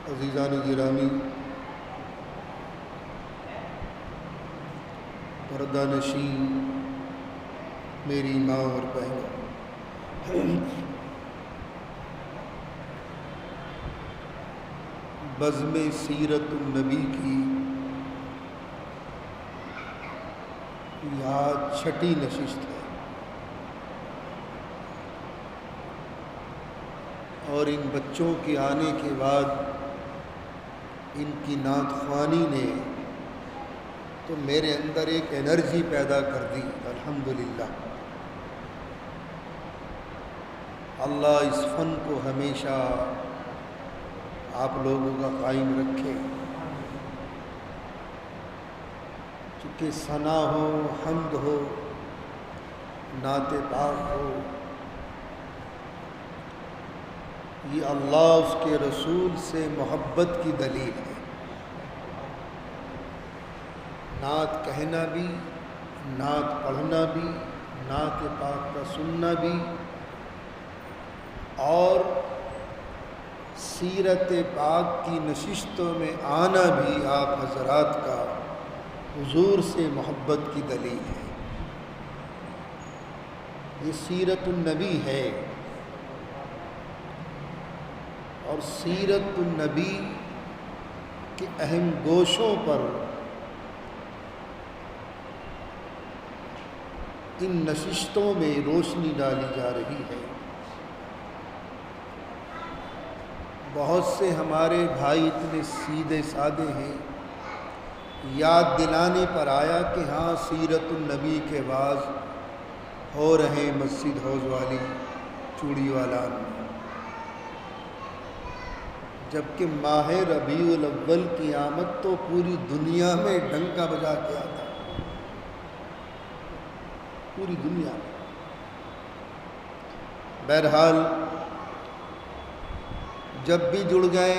عزیزان گرامی، پردہ نشین میری ماں اور بہنوں، بزم سیرت النبی کی یہ چھٹی نشست ہے، اور ان بچوں کے آنے کے بعد ان کی نعت خوانی نے تو میرے اندر ایک انرجی پیدا کر دی۔ الحمدللہ، اللہ اس فن کو ہمیشہ آپ لوگوں کا قائم رکھے، چونکہ ثنا ہو، حمد ہو، نعت پاک ہو، یہ اللہ اس کے رسول سے محبت کی دلیل ہے۔ نعت کہنا بھی، نعت پڑھنا بھی، نعت پاک کا سننا بھی، اور سیرت پاک کی نشستوں میں آنا بھی آپ حضرات کا حضور سے محبت کی دلیل ہے۔ یہ سیرت النبی ہے، اور سیرت النبی کے اہم گوشوں پر ان نشستوں میں روشنی ڈالی جا رہی ہے۔ بہت سے ہمارے بھائی اتنے سیدھے سادے ہیں، یاد دلانے پر آیا کہ ہاں سیرت النبی کے بعض ہو رہے مسجد حوض والی چوڑی والا میں، جبکہ ماہ ربیع الاول کی آمد تو پوری دنیا میں ڈنکا بجا کے آتا، پوری دنیا میں۔ بہرحال جب بھی جڑ گئے،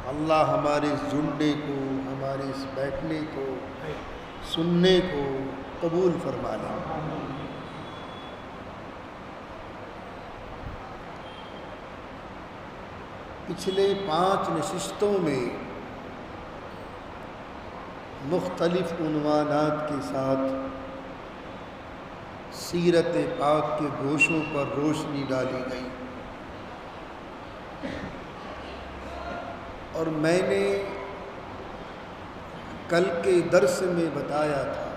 اللہ ہمارے اس جڑنے کو، ہمارے اس بیٹھنے کو، سننے کو قبول فرما لے۔ پچھلے 5 نشستوں میں مختلف عنوانات کے ساتھ سیرت پاک کے گوشوں پر روشنی ڈالی گئی، اور میں نے کل کے درس میں بتایا تھا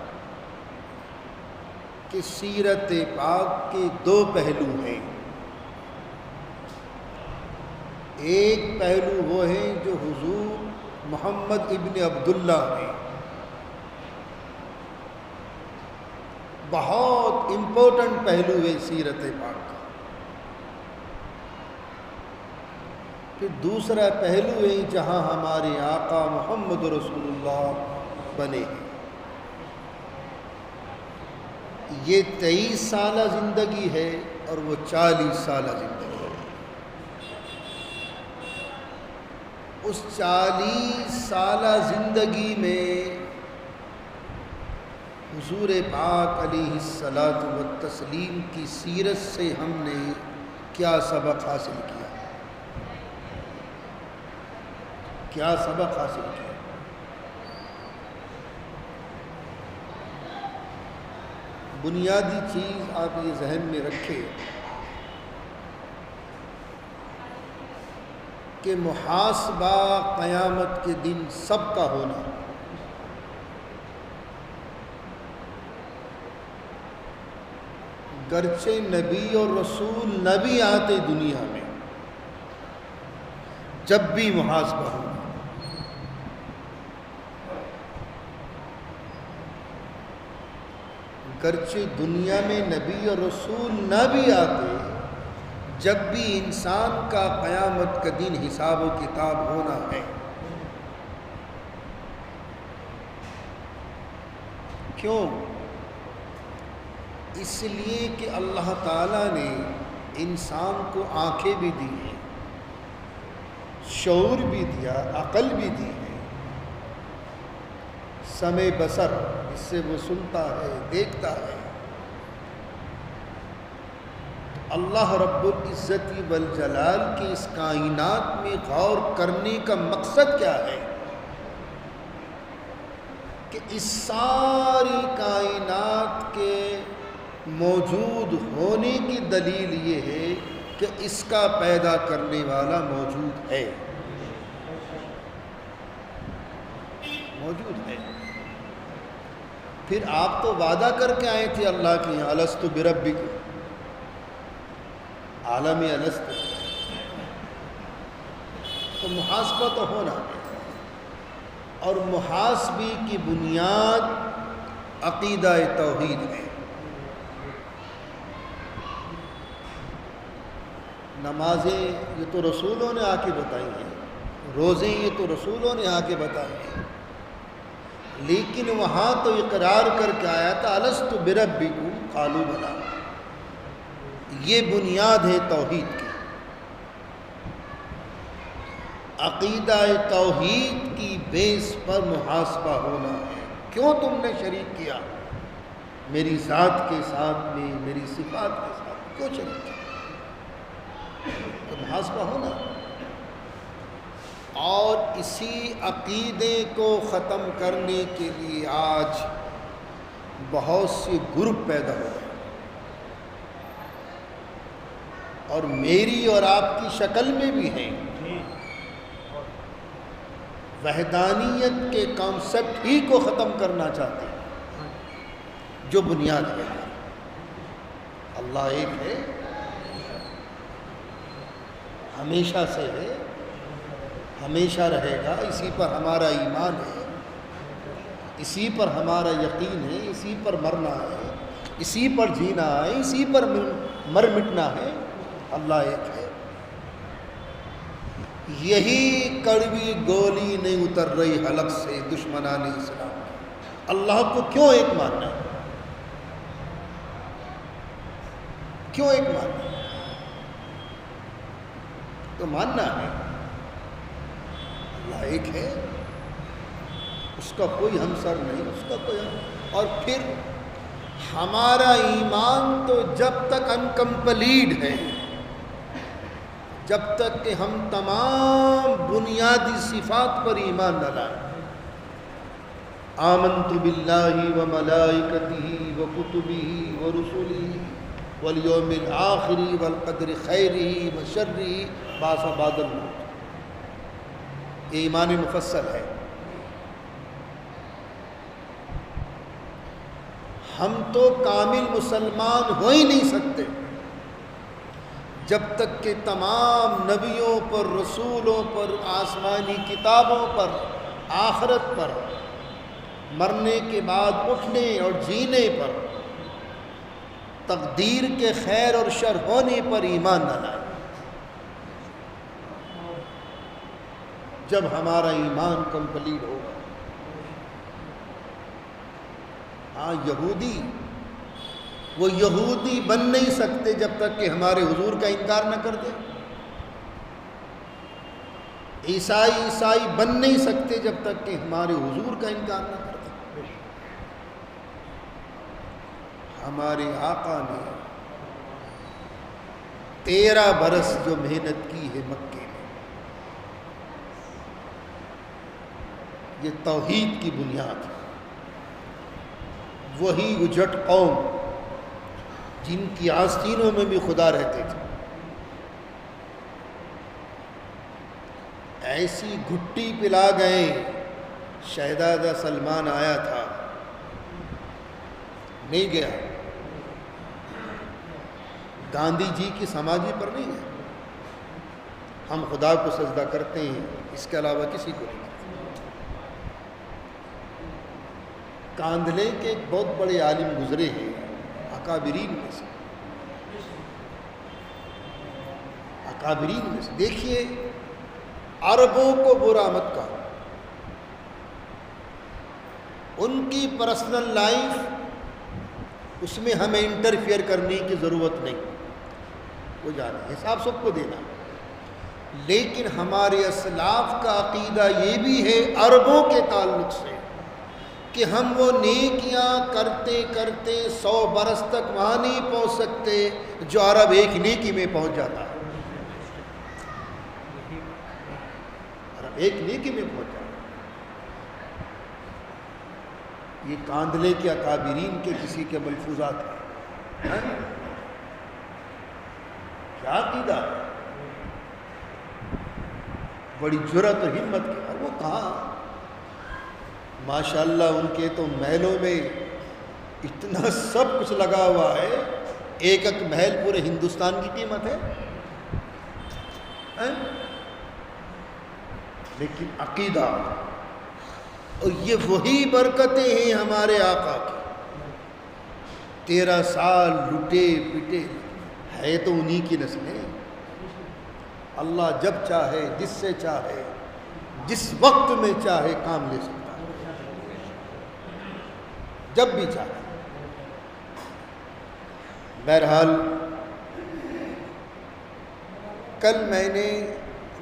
کہ سیرت پاک کے 2 پہلو ہیں۔ ایک پہلو وہ ہے جو حضور محمد ابن عبداللہ ہیں، بہت امپورٹنٹ پہلو ہے سیرت پاک کا۔ پھر دوسرا پہلو ہے جہاں ہمارے آقا محمد رسول اللہ بنے ہیں۔ یہ 23 سالہ زندگی ہے اور وہ 40 سالہ زندگی ہے۔ اس 40 سالہ زندگی میں حضور پاک علیہ الصلاۃ والتسلیم کی سیرت سے ہم نے کیا سبق حاصل کیا؟ کیا سبق حاصل کیا؟ بنیادی چیز آپ یہ ذہن میں رکھیں کہ محاسبہ قیامت کے دن سب کا ہونا۔ گرچہ نبی اور رسول نہ بھی آتے دنیا میں، جب بھی محاسبہ ہونا۔ گرچہ دنیا میں نبی اور رسول نہ بھی آتے، جب بھی انسان کا قیامت کا دن حساب و کتاب ہونا ہے۔ کیوں؟ اس لیے کہ اللہ تعالیٰ نے انسان کو آنکھیں بھی دی ہیں، شعور بھی دیا، عقل بھی دی ہے، سمع بصر، اس سے وہ سنتا ہے، دیکھتا ہے۔ اللہ رب العزت والجلال کی اس کائنات میں غور کرنے کا مقصد کیا ہے کہ اس ساری کائنات کے موجود ہونے کی دلیل یہ ہے کہ اس کا پیدا کرنے والا موجود ہے، موجود ہے۔ پھر آپ تو وعدہ کر کے آئے تھے اللہ کے یہاں، الست بربکم، عالم الست، تو محاسبہ تو ہونا ہے، اور محاسبے کی بنیاد عقیدہ توحید ہے۔ نمازیں یہ تو رسولوں نے آ کے بتائی ہیں، روزیں یہ تو رسولوں نے آ کے بتائی ہیں، لیکن وہاں تو اقرار کر کے آیا تھا الست بربکم قالوا بلی۔ یہ بنیاد ہے توحید کی۔ عقیدہ توحید کی بیس پر محاسبہ ہونا ہے، کیوں تم نے شریک کیا میری ذات کے ساتھ میں، میری صفات کے ساتھ، کیوں شریک کیا؟ تو محاسبہ ہونا۔ اور اسی عقیدے کو ختم کرنے کے لیے آج بہت سے گروپ پیدا ہو گئے، اور میری اور آپ کی شکل میں بھی ہیں، وحدانیت کے کانسیپٹ ہی کو ختم کرنا چاہتے ہیں، جو بنیاد ہے اللہ ایک ہے، ہمیشہ سے ہے، ہمیشہ رہے گا، اسی پر ہمارا ایمان ہے، اسی پر ہمارا یقین ہے، اسی پر مرنا ہے، اسی پر جینا ہے، اسی پر مر مٹنا ہے، اللہ ایک ہے۔ یہی کڑوی گولی نہیں اتر رہی حلق سے دشمنان اسلام، اللہ کو کیوں ایک ماننا ہے؟ کیوں ایک ماننا ہے؟ تو ماننا ہے اللہ ایک ہے، اس کا کوئی ہمسر نہیں، اس کا کوئی اور پھر ہمارا ایمان تو جب تک انکمپلیٹ ہے، جب تک کہ ہم تمام بنیادی صفات پر ایمان نہ لائیں، آمنت باللہ وملائکتہ وکتبہ ورسلہ والیوم الآخر والقدر خیرہ وشرہ بعث بعد الموت، یہ ایمان مفصل ہے۔ ہم تو کامل مسلمان ہو ہی نہیں سکتے جب تک کہ تمام نبیوں پر، رسولوں پر، آسمانی کتابوں پر، آخرت پر، مرنے کے بعد اٹھنے اور جینے پر، تقدیر کے خیر اور شر ہونے پر ایمان نہ لائیں۔ جب ہمارا ایمان کمپلیٹ ہوگا، ہاں یہودی وہ یہودی بن نہیں سکتے جب تک کہ ہمارے حضور کا انکار نہ کر دے، عیسائی بن نہیں سکتے جب تک کہ ہمارے حضور کا انکار نہ کر دے۔ ہمارے آقا نے 13 برس جو محنت کی ہے مکے میں، یہ توحید کی بنیاد ہے۔ وہی اجٹ قوم جن کی آستینوں میں بھی خدا رہتے تھے، ایسی گھٹی پلا گئے، شہزادہ سلمان آیا تھا، نہیں گیا، گاندھی جی کی سماجی پر نہیں گیا، ہم خدا کو سجدہ کرتے ہیں، اس کے علاوہ کسی کو نہیں کرتے۔ کاندھلے کے ایک بہت بڑے عالم گزرے ہیں، اکابرین میں سے، اکابرین میں سے، دیکھیے عربوں کو برا مت کہو، ان کی پرسنل لائف اس میں ہمیں انٹرفیئر کرنے کی ضرورت نہیں، وہ جانا حساب سب کو دینا، لیکن ہمارے اسلاف کا عقیدہ یہ بھی ہے عربوں کے تعلق سے کہ ہم وہ نیکیاں کرتے کرتے 100 برس تک وہاں نہیں پہنچ سکتے جو عرب ایک نیکی میں پہنچ جاتا ہے. عرب ایک نیکی میں پہنچ جاتا ہے. یہ کاندلے کے اکابرین کے کسی کے ملفوظات ہیں. کیا عقیدہ ہے, بڑی جرأت و ہمت کی. اور وہ کہاں, ماشاءاللہ ان کے تو محلوں میں اتنا سب کچھ لگا ہوا ہے, ایک ایک محل پورے ہندوستان کی قیمت ہے. لیکن عقیدہ, اور یہ وہی برکتیں ہیں ہمارے آقا کی. 13 سال لٹے پٹے ہے تو انہی کی نسلیں. اللہ جب چاہے, جس سے چاہے, جس وقت میں چاہے کام لے سکتا ہے, جب بھی چاہے. بہرحال کل میں نے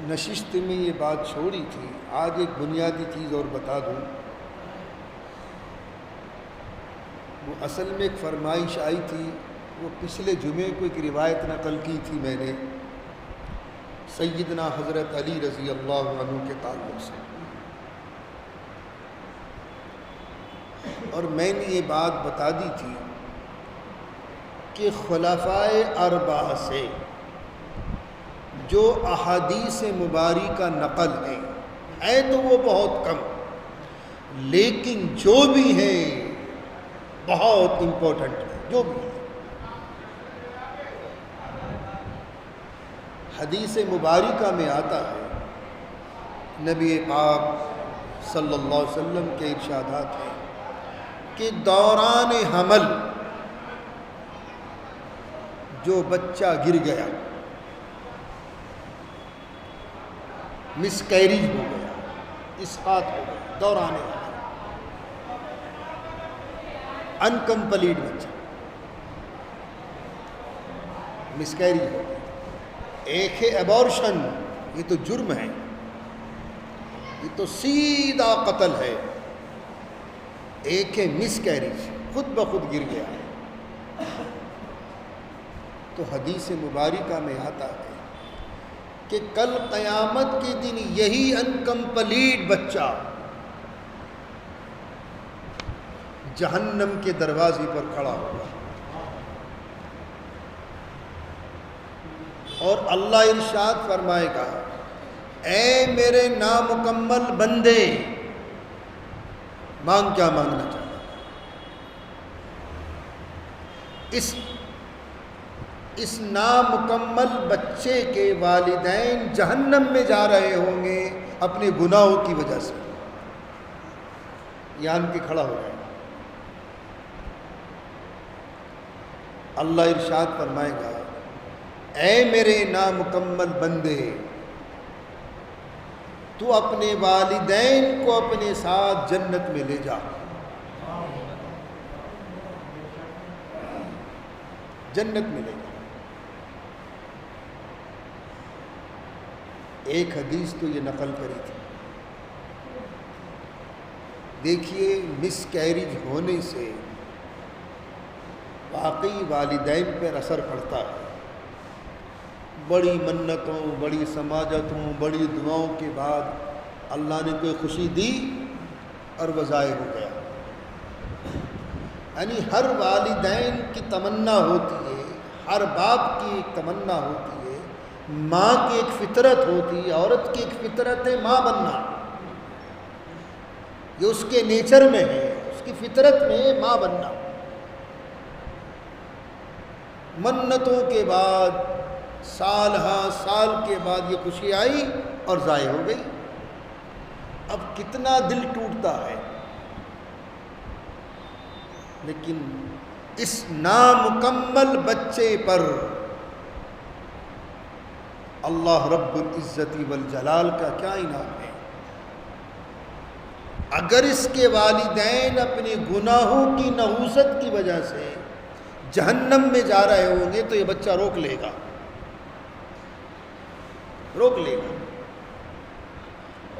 نشست میں یہ بات چھوڑی تھی. آج ایک بنیادی چیز اور بتا دوں. وہ اصل میں ایک فرمائش آئی تھی, وہ پچھلے جمعے کو ایک روایت نقل کی تھی میں نے سیدنا حضرت علی رضی اللہ عنہ کے تعلق سے, اور میں نے یہ بات بتا دی تھی کہ خلفائے اربعہ سے جو احادیث مبارکہ نقل ہے تو وہ بہت کم, لیکن جو بھی ہیں بہت امپورٹنٹ ہے. جو بھی ہے حدیث مبارکہ میں آتا ہے, نبی پاک صلی اللہ علیہ وسلم کے ارشادات ہیں کہ دوران حمل جو بچہ گر گیا, مس کیریج ہو گیا, اسقاط ہو گیا, دوران حمل انکمپلیٹ بچہ مس کیریج ہو گیا. ایک ہے ایبورشن, یہ تو جرم ہے, یہ تو سیدھا قتل ہے. ایک ہے مس کیریج, خود بخود گر گیا. تو حدیث مبارکہ میں آتا ہے کہ کل قیامت کے دن یہی انکمپلیٹ بچہ جہنم کے دروازے پر کھڑا ہوگا, اور اللہ ارشاد فرمائے گا, اے میرے نامکمل بندے, مانگ کیا مانگنا چاہتا. اس نامکمل بچے کے والدین جہنم میں جا رہے ہوں گے اپنے گناہوں کی وجہ سے. یہاں کے کھڑا ہو جائے گا. اللہ ارشاد فرمائے گا, اے میرے نامکمل بندے, تو اپنے والدین کو اپنے ساتھ جنت میں لے جا. جنت میں لے جا. ایک حدیث تو یہ نقل کری تھی. دیکھیے مس کیریج ہونے سے واقعی والدین پر اثر پڑتا ہے. بڑی منتوں, بڑی سماجتوں, بڑی دعاؤں کے بعد اللہ نے کوئی خوشی دی اور وہ ضائع ہو گیا. یعنی ہر والدین کی تمنا ہوتی ہے, ہر باپ کی ایک تمنا ہوتی ہے, ماں کی ایک فطرت ہوتی ہے, عورت کی ایک فطرت ہے ماں بننا, یہ اس کے نیچر میں ہے, اس کی فطرت میں ہے ماں بننا. منتوں کے بعد سال ہاں سال کے بعد یہ خوشی آئی اور ضائع ہو گئی. اب کتنا دل ٹوٹتا ہے. لیکن اس نامکمل بچے پر اللہ رب العزت والجلال کا کیا انعام ہے. اگر اس کے والدین اپنے گناہوں کی نحوست کی وجہ سے جہنم میں جا رہے ہوں گے تو یہ بچہ روک لے گا, روک لے گا,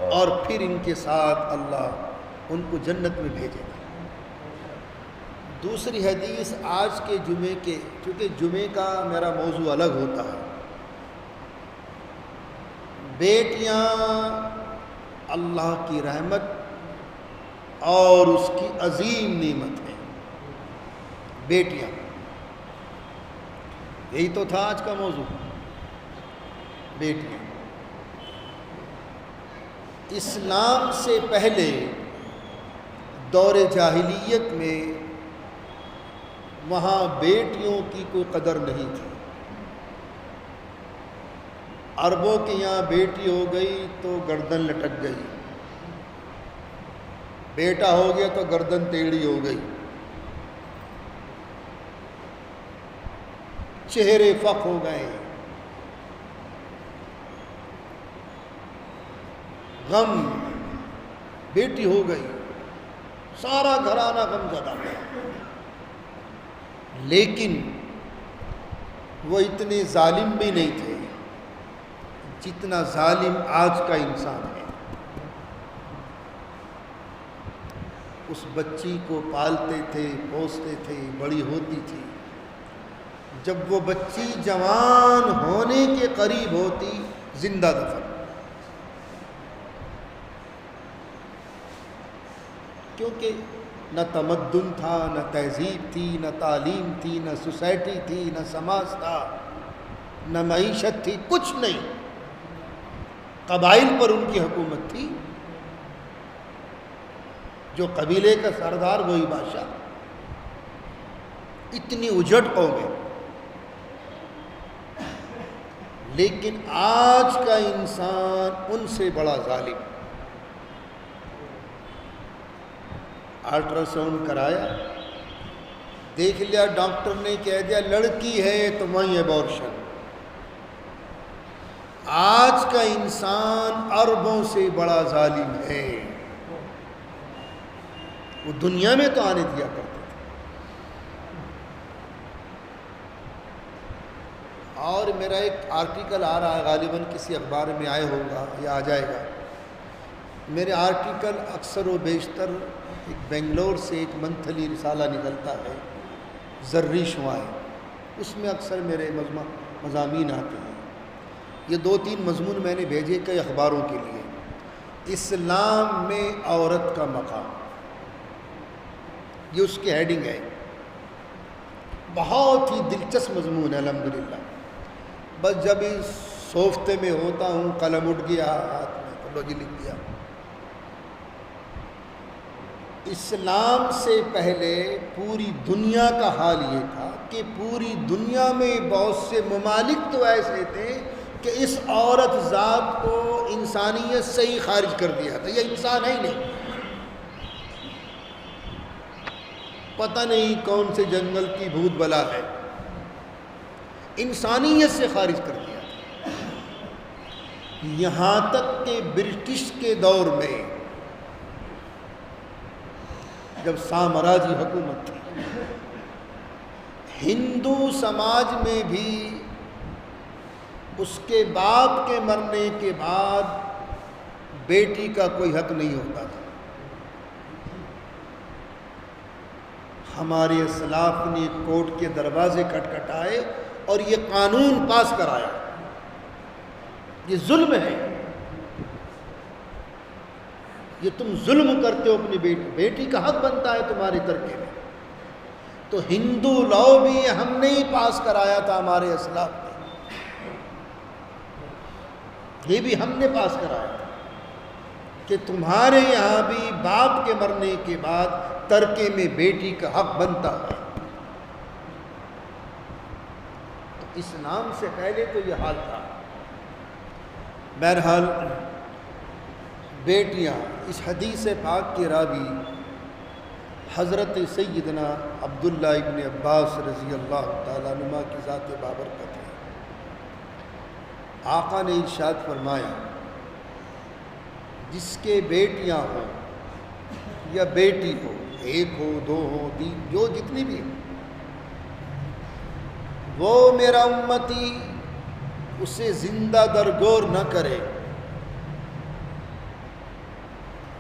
اور پھر ان کے ساتھ اللہ ان کو جنت میں بھیجے گا. دوسری حدیث آج کے جمعے کے، چونکہ جمعے کا میرا موضوع الگ ہوتا ہے، بیٹیاں اللہ کی رحمت اور اس کی عظیم نعمت ہیں۔ بیٹیاں، یہی تو تھا آج کا موضوع، بیٹیاں۔ اسلام سے پہلے دور جاہلیت میں وہاں بیٹیوں کی کوئی قدر نہیں تھی۔ عربوں کے یہاں بیٹی ہو گئی تو گردن لٹک گئی، بیٹا ہو گیا تو گردن ٹیڑھی ہو گئی، چہرے فخ ہو گئے، غم، بیٹی ہو گئی، سارا گھرانہ غم زدہ۔ لیکن وہ اتنے ظالم بھی نہیں تھے جتنا ظالم آج کا انسان ہے۔ اس بچی کو پالتے تھے، پوستے تھے، بڑی ہوتی تھی، جب وہ بچی جوان ہونے کے قریب ہوتی، زندہ دفن۔ کیونکہ نہ تمدن تھا، نہ تہذیب تھی، نہ تعلیم تھی، نہ سوسائٹی تھی، نہ سماج تھا، نہ معیشت تھی، کچھ نہیں۔ قبائل پر ان کی حکومت تھی، جو قبیلے کا سردار وہی بادشاہ۔ اتنی اجڑ قومیں۔ لیکن آج کا انسان ان سے بڑا ظالم۔ الٹرا ساؤنڈ کرایا، دیکھ لیا ڈاکٹر نے، کہہ دیا لڑکی ہے تو وہیں ایبورشن۔ آج کا انسان عربوں سے بڑا ظالم ہے۔ وہ دنیا میں تو آنے دیا کرتے تھے۔ اور میرا ایک آرٹیکل آ رہا ہے، غالباً کسی اخبار میں آئے ہوگا یا آ جائے گا۔ میرے آرٹیکل اکثر و بیشتر ایک بنگلور سے ایک منتھلی رسالہ نکلتا ہے، ذرّی شعاع، اس میں اکثر میرے مضامین آتے ہیں۔ یہ 2-3 مضمون میں نے بھیجے کئی اخباروں کے لیے۔ اسلام میں عورت کا مقام، یہ اس کی ہیڈنگ ہے۔ بہت ہی دلچسپ مضمون ہے الحمدللہ۔ بس جب اس صوفتے میں ہوتا ہوں، قلم اٹھ گیا ہاتھ میں تو لو جی لکھ دیا۔ اسلام سے پہلے پوری دنیا کا حال یہ تھا کہ پوری دنیا میں بہت سے ممالک تو ایسے تھے کہ اس عورت ذات کو انسانیت سے ہی خارج کر دیا تھا، یہ انسان ہے ہی نہیں۔ پتہ نہیں کون سے جنگل کی بھوت بلا ہے، انسانیت سے خارج کر دیا تھا۔ یہاں تک کہ برٹش کے دور میں جب سامراجی حکومت تھی، ہندو سماج میں بھی اس کے باپ کے مرنے کے بعد بیٹی کا کوئی حق نہیں ہوتا تھا۔ ہمارے اسلاف نے کورٹ کے دروازے کھٹکھٹائے اور یہ قانون پاس کرایا۔ یہ ظلم ہے، یہ تم ظلم کرتے ہو اپنی بیٹی کا حق بنتا ہے تمہاری ترکے میں۔ تو ہندو لاء بھی ہم نے ہی پاس کرایا تھا، ہمارے اسلاف نے، یہ بھی ہم نے پاس کرایا تھا کہ تمہارے یہاں بھی باپ کے مرنے کے بعد ترکے میں بیٹی کا حق بنتا ہے۔ تو اسلام سے پہلے تو یہ حال تھا۔ بہرحال بیٹیاں، اس حدیث پاک کے راوی حضرت سیدنا عبداللہ ابن عباس رضی اللہ تعالیٰ عنہما کی ذات بابرکت ہے۔ آقا نے ارشاد فرمایا، جس کے بیٹیاں ہوں یا بیٹی ہو، 1 ہو 2 ہو 3، جو جتنی بھی، وہ میرا امتی اسے زندہ درگور نہ کرے،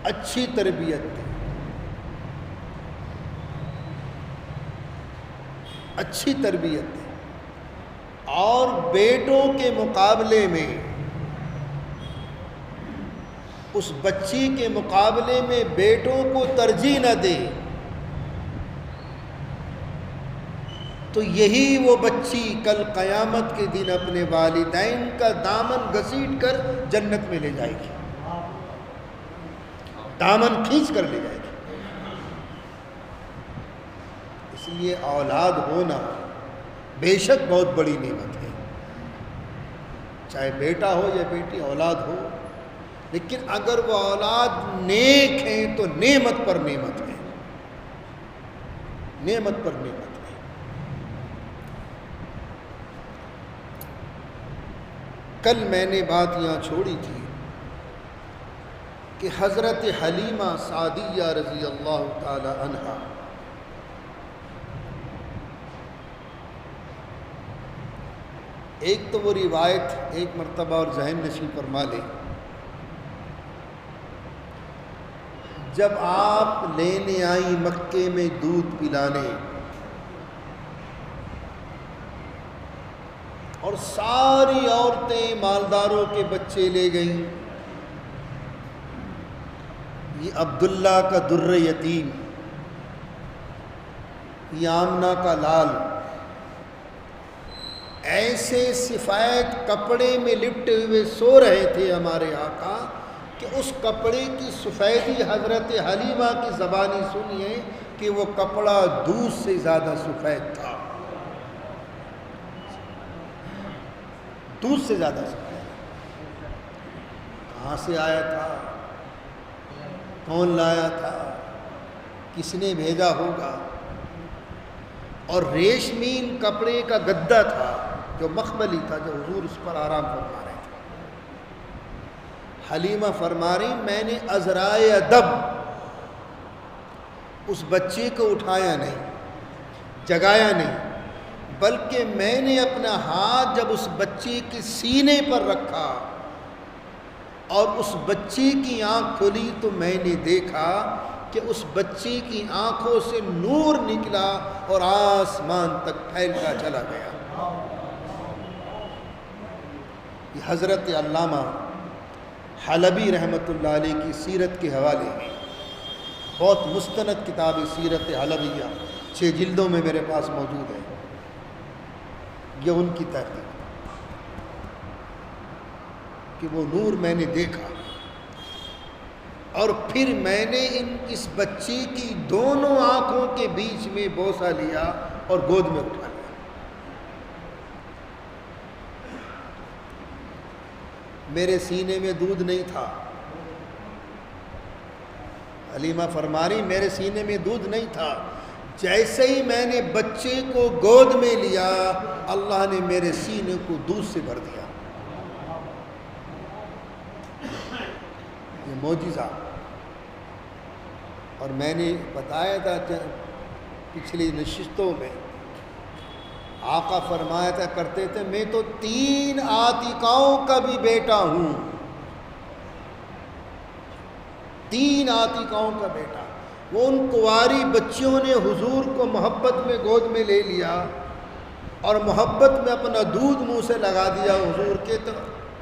اچھی تربیت دے، اچھی تربیت دیں، اور بیٹوں کے مقابلے میں اس بچی کے مقابلے میں بیٹوں کو ترجیح نہ دے، تو یہی وہ بچی کل قیامت کے دن اپنے والدین کا دامن گھسیٹ کر جنت میں لے جائے گی، دامن کھینچ کر لے جائے گی۔ اس لیے اولاد ہونا بے شک بہت بڑی نعمت ہے، چاہے بیٹا ہو یا بیٹی، اولاد ہو، لیکن اگر وہ اولاد نیک ہیں تو نعمت پر نعمت ہے، نعمت پر نعمت ہے۔ کل میں نے بات یہاں چھوڑی تھی کہ حضرت حلیمہ سعدیہ رضی اللہ تعالی عنہا ایک تو وہ روایت ایک مرتبہ اور ذہن نشین فرما لیں، جب آپ لینے آئی مکے میں دودھ پلانے اور ساری عورتیں مالداروں کے بچے لے گئیں، یہ عبداللہ کا در یتیم، یہ آمنہ کا لال ایسے سفید کپڑے میں لپٹے ہوئے سو رہے تھے ہمارے آقا کہ اس کپڑے کی سفیدی حضرت حلیمہ کی زبانی سنیے کہ وہ کپڑا دودھ سے زیادہ سفید تھا، دودھ سے زیادہ سفید۔ کہاں سے آیا تھا، کون لایا تھا، کس نے بھیجا ہوگا؟ اور ریشمین کپڑے کا گدا تھا جو مخملی تھا، جو حضور اس پر آرام فرما رہے تھے۔ حلیمہ فرما رہی میں نے عذرائے ادب اس بچے کو اٹھایا نہیں، جگایا نہیں، بلکہ میں نے اپنا ہاتھ جب اس بچے کے سینے پر رکھا اور اس بچے کی آنکھ کھلی تو میں نے دیکھا کہ اس بچے کی آنکھوں سے نور نکلا اور آسمان تک پھیلتا چلا گیا۔ یہ حضرت علامہ حلبی رحمۃ اللہ علیہ کی سیرت کے حوالے ہیں، بہت مستند کتاب سیرت حلبیہ 6 جلدوں میں میرے پاس موجود ہے، یہ ان کی تحقیق کہ وہ نور میں نے دیکھا، اور پھر میں نے اس بچی کی دونوں آنکھوں کے بیچ میں بوسہ لیا اور گود میں اٹھا لیا۔ میرے سینے میں دودھ نہیں تھا، حلیمہ فرما رہی میرے سینے میں دودھ نہیں تھا، جیسے ہی میں نے بچے کو گود میں لیا اللہ نے میرے سینے کو دودھ سے بھر دیا۔ یہ معجزہ، اور میں نے بتایا تھا پچھلی نشستوں میں، آقا فرمایا تھا کرتے تھے میں تو 3 عاتقاؤں کا بھی بیٹا ہوں، 3 عاتقاؤں کا بیٹا۔ وہ ان کنواری بچیوں نے حضور کو محبت میں گود میں لے لیا اور محبت میں اپنا دودھ منہ سے لگا دیا حضور کے، تو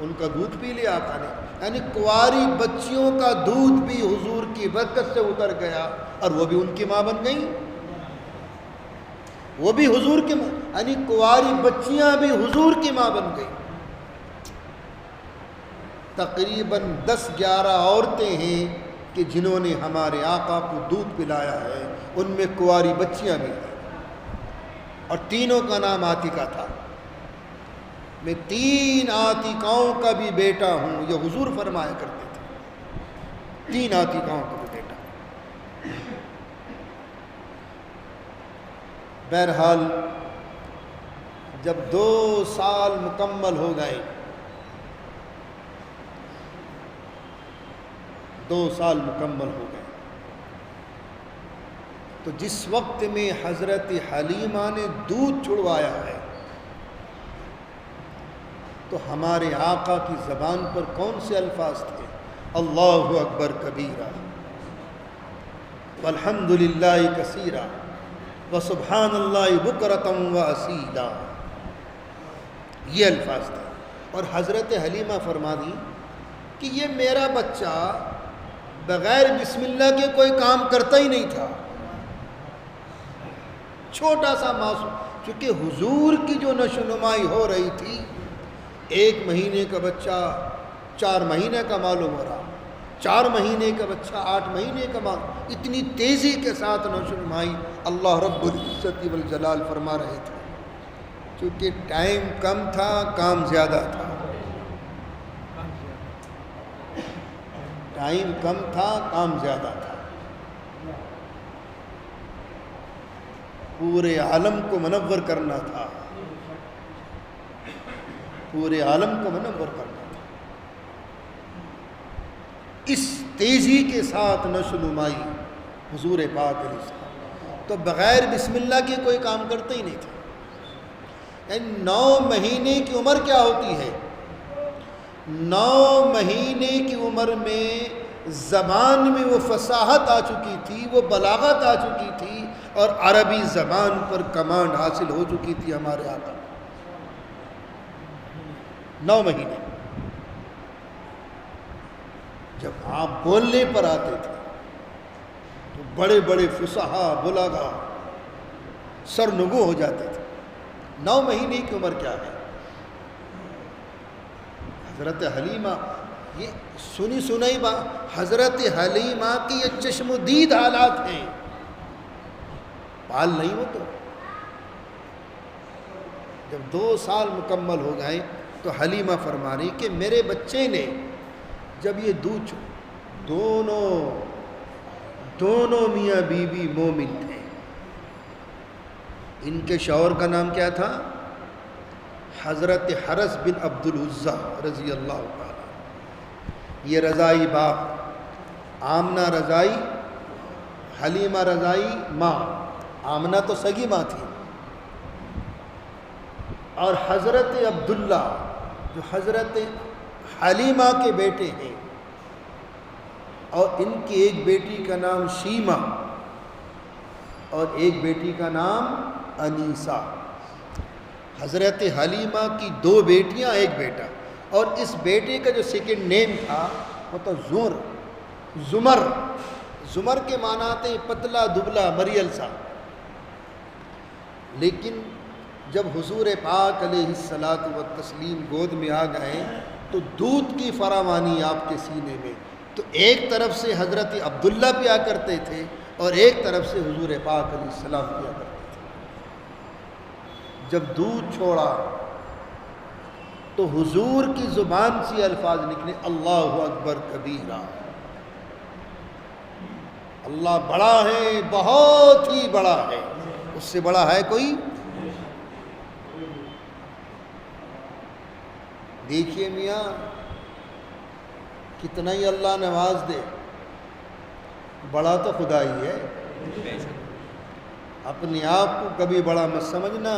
ان کا دودھ پی لیا آقا نے، یعنی کنواری بچیوں کا دودھ بھی حضور کی برکت سے اتر گیا اور وہ بھی ان کی ماں بن گئیں، وہ بھی حضور کی ماں، یعنی کنواری بچیاں بھی حضور کی ماں بن گئیں۔ تقریباً 10-11 عورتیں ہیں کہ جنہوں نے ہمارے آقا کو دودھ پلایا ہے، ان میں کنواری بچیاں بھی ہیں، اور تینوں کا نام عاتقہ تھا۔ میں 3 عاتقاؤں کا بھی بیٹا ہوں، یہ حضور فرمایا کرتے تھے، 3 عاتقاؤں کا بھی بیٹا۔ بہرحال جب 2 سال مکمل ہو گئے، 2 سال مکمل ہو گئے، تو جس وقت میں حضرت حلیمہ نے دودھ چھڑوایا ہے تو ہمارے آقا کی زبان پر کون سے الفاظ تھے؟ اللہ اکبر کبیرہ والحمد للہ کثیرہ وسبحان اللہ بکرۃ واصیلا، یہ الفاظ تھے۔ اور حضرت حلیمہ فرما دی کہ یہ میرا بچہ بغیر بسم اللہ کے کوئی کام کرتا ہی نہیں تھا، چھوٹا سا معصوم، چونکہ حضور کی جو نشو نمائی ہو رہی تھی، 1 مہینے کا بچہ 4 مہینے کا معلوم ہو رہا، 4 مہینے کا بچہ 8 مہینے کا معلوم، اتنی تیزی کے ساتھ نشو نمائی اللہ رب العزت والجلال فرما رہے تھے، چونکہ ٹائم کم تھا، کام زیادہ تھا، ٹائم کم تھا، کام زیادہ تھا، پورے عالم کو منور کرنا تھا، پورے عالم کو منور کرنا تھا۔ اس تیزی کے ساتھ نشو نمائی حضور پاک علیہ السلام تو بغیر بسم اللہ کے کوئی کام کرتے ہی نہیں تھے۔ یعنی 9 مہینے کی عمر کیا ہوتی ہے؟ 9 مہینے کی عمر میں زبان میں وہ فصاحت آ چکی تھی، وہ بلاغت آ چکی تھی، اور عربی زبان پر کمانڈ حاصل ہو چکی تھی ہمارے آقا۔ 9 مہینے جب آپ بولنے پر آتے تھے تو بڑے بڑے فصحا بلاغا سرنگو ہو جاتے تھے۔ 9 مہینے کی عمر کیا ہے؟ حضرت حلیمہ، یہ سنی سنائی بات، حضرت حلیمہ کی یہ چشم و دید حالات ہیں، بال نہیں ہو تو جب 2 سال مکمل ہو گئے تو حلیمہ فرما رہی کہ میرے بچے نے جب یہ دودھ دونوں میاں بیوی مومن تھے، ان کے شوہر کا نام کیا تھا؟ حضرت حرس بن عبد العزیٰ رضی اللہ تعالیٰ، یہ رضائی باپ، آمنہ رضائی، حلیمہ رضائی ماں، آمنہ تو سگی ماں تھی، اور حضرت عبداللہ جو حضرت حلیمہ کے بیٹے ہیں، اور ان کی ایک بیٹی کا نام شیمہ اور ایک بیٹی کا نام انیسہ۔ حضرت حلیمہ کی 2 بیٹیاں 1 بیٹا، اور اس بیٹے کا جو سیکنڈ نیم تھا وہ تو زمر۔ زمر کے معنی آتے ہیں پتلا دبلا مریل سا۔ لیکن جب حضور پاک علیہ الصلاۃ والتسلیم گود میں آ گئے تو دودھ کی فراوانی آپ کے سینے میں، تو ایک طرف سے حضرت عبداللہ پیا کرتے تھے اور ایک طرف سے حضور پاک علیہ السلام پیا کرتے تھے۔ جب دودھ چھوڑا تو حضور کی زبان سے الفاظ نکلے، اللہ اکبر کبیرہ، اللہ بڑا ہے، بہت ہی بڑا ہے، اس سے بڑا ہے کوئی؟ دیکھیے میاں، کتنا ہی اللہ نواز دے، بڑا تو خدا ہی ہے، اپنے آپ کو کبھی بڑا مت سمجھنا،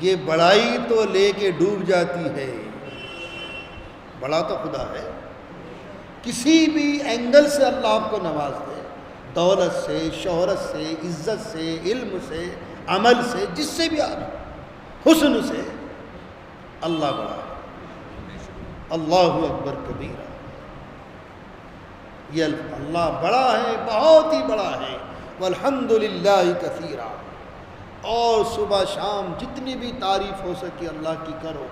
یہ بڑائی تو لے کے ڈوب جاتی ہے، بڑا تو خدا ہے۔ کسی بھی اینگل سے اللہ آپ کو نواز دے، دولت سے، شہرت سے، عزت سے، علم سے، عمل سے، جس سے بھی آپ، حسن سے، اللہ بڑا ہے۔ اللہ اکبر کبیرہ، یہ اللہ بڑا ہے، بہت ہی بڑا ہے، والحمدللہ کثیرا، اور صبح شام جتنی بھی تعریف ہو سکے اللہ کی کرو،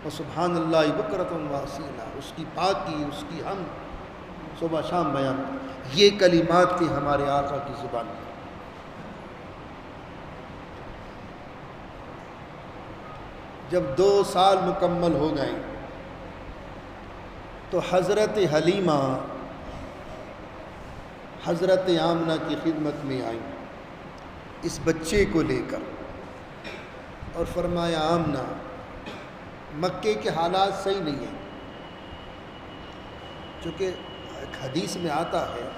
وسبحان اللہ بکرۃ واصیلا، اس کی پاکی، اس کی حمد صبح شام بیان، یہ کلمات تھے ہمارے آقا کی زبان میں۔ جب 2 سال مکمل ہو گئے تو حضرت حلیمہ حضرت آمنہ کی خدمت میں آئیں اس بچے کو لے کر، اور فرمایا آمنہ، مکے کے حالات صحیح نہیں ہیں، چونکہ ایک حدیث میں آتا ہے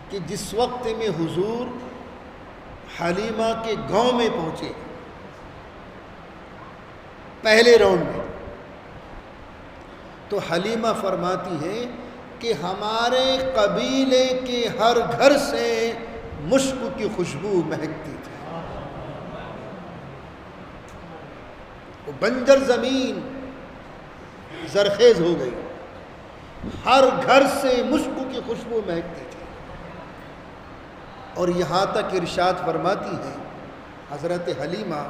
کہ جس وقت میں حضور حلیمہ کے گاؤں میں پہنچے پہلے راؤنڈ میں، تو حلیمہ فرماتی ہیں کہ ہمارے قبیلے کے ہر گھر سے مشک کی خوشبو مہکتی تھی. وہ بنجر زمین زرخیز ہو گئی، ہر گھر سے مشک کی خوشبو مہکتی تھی. اور یہاں تک ارشاد فرماتی ہیں حضرت حلیمہ،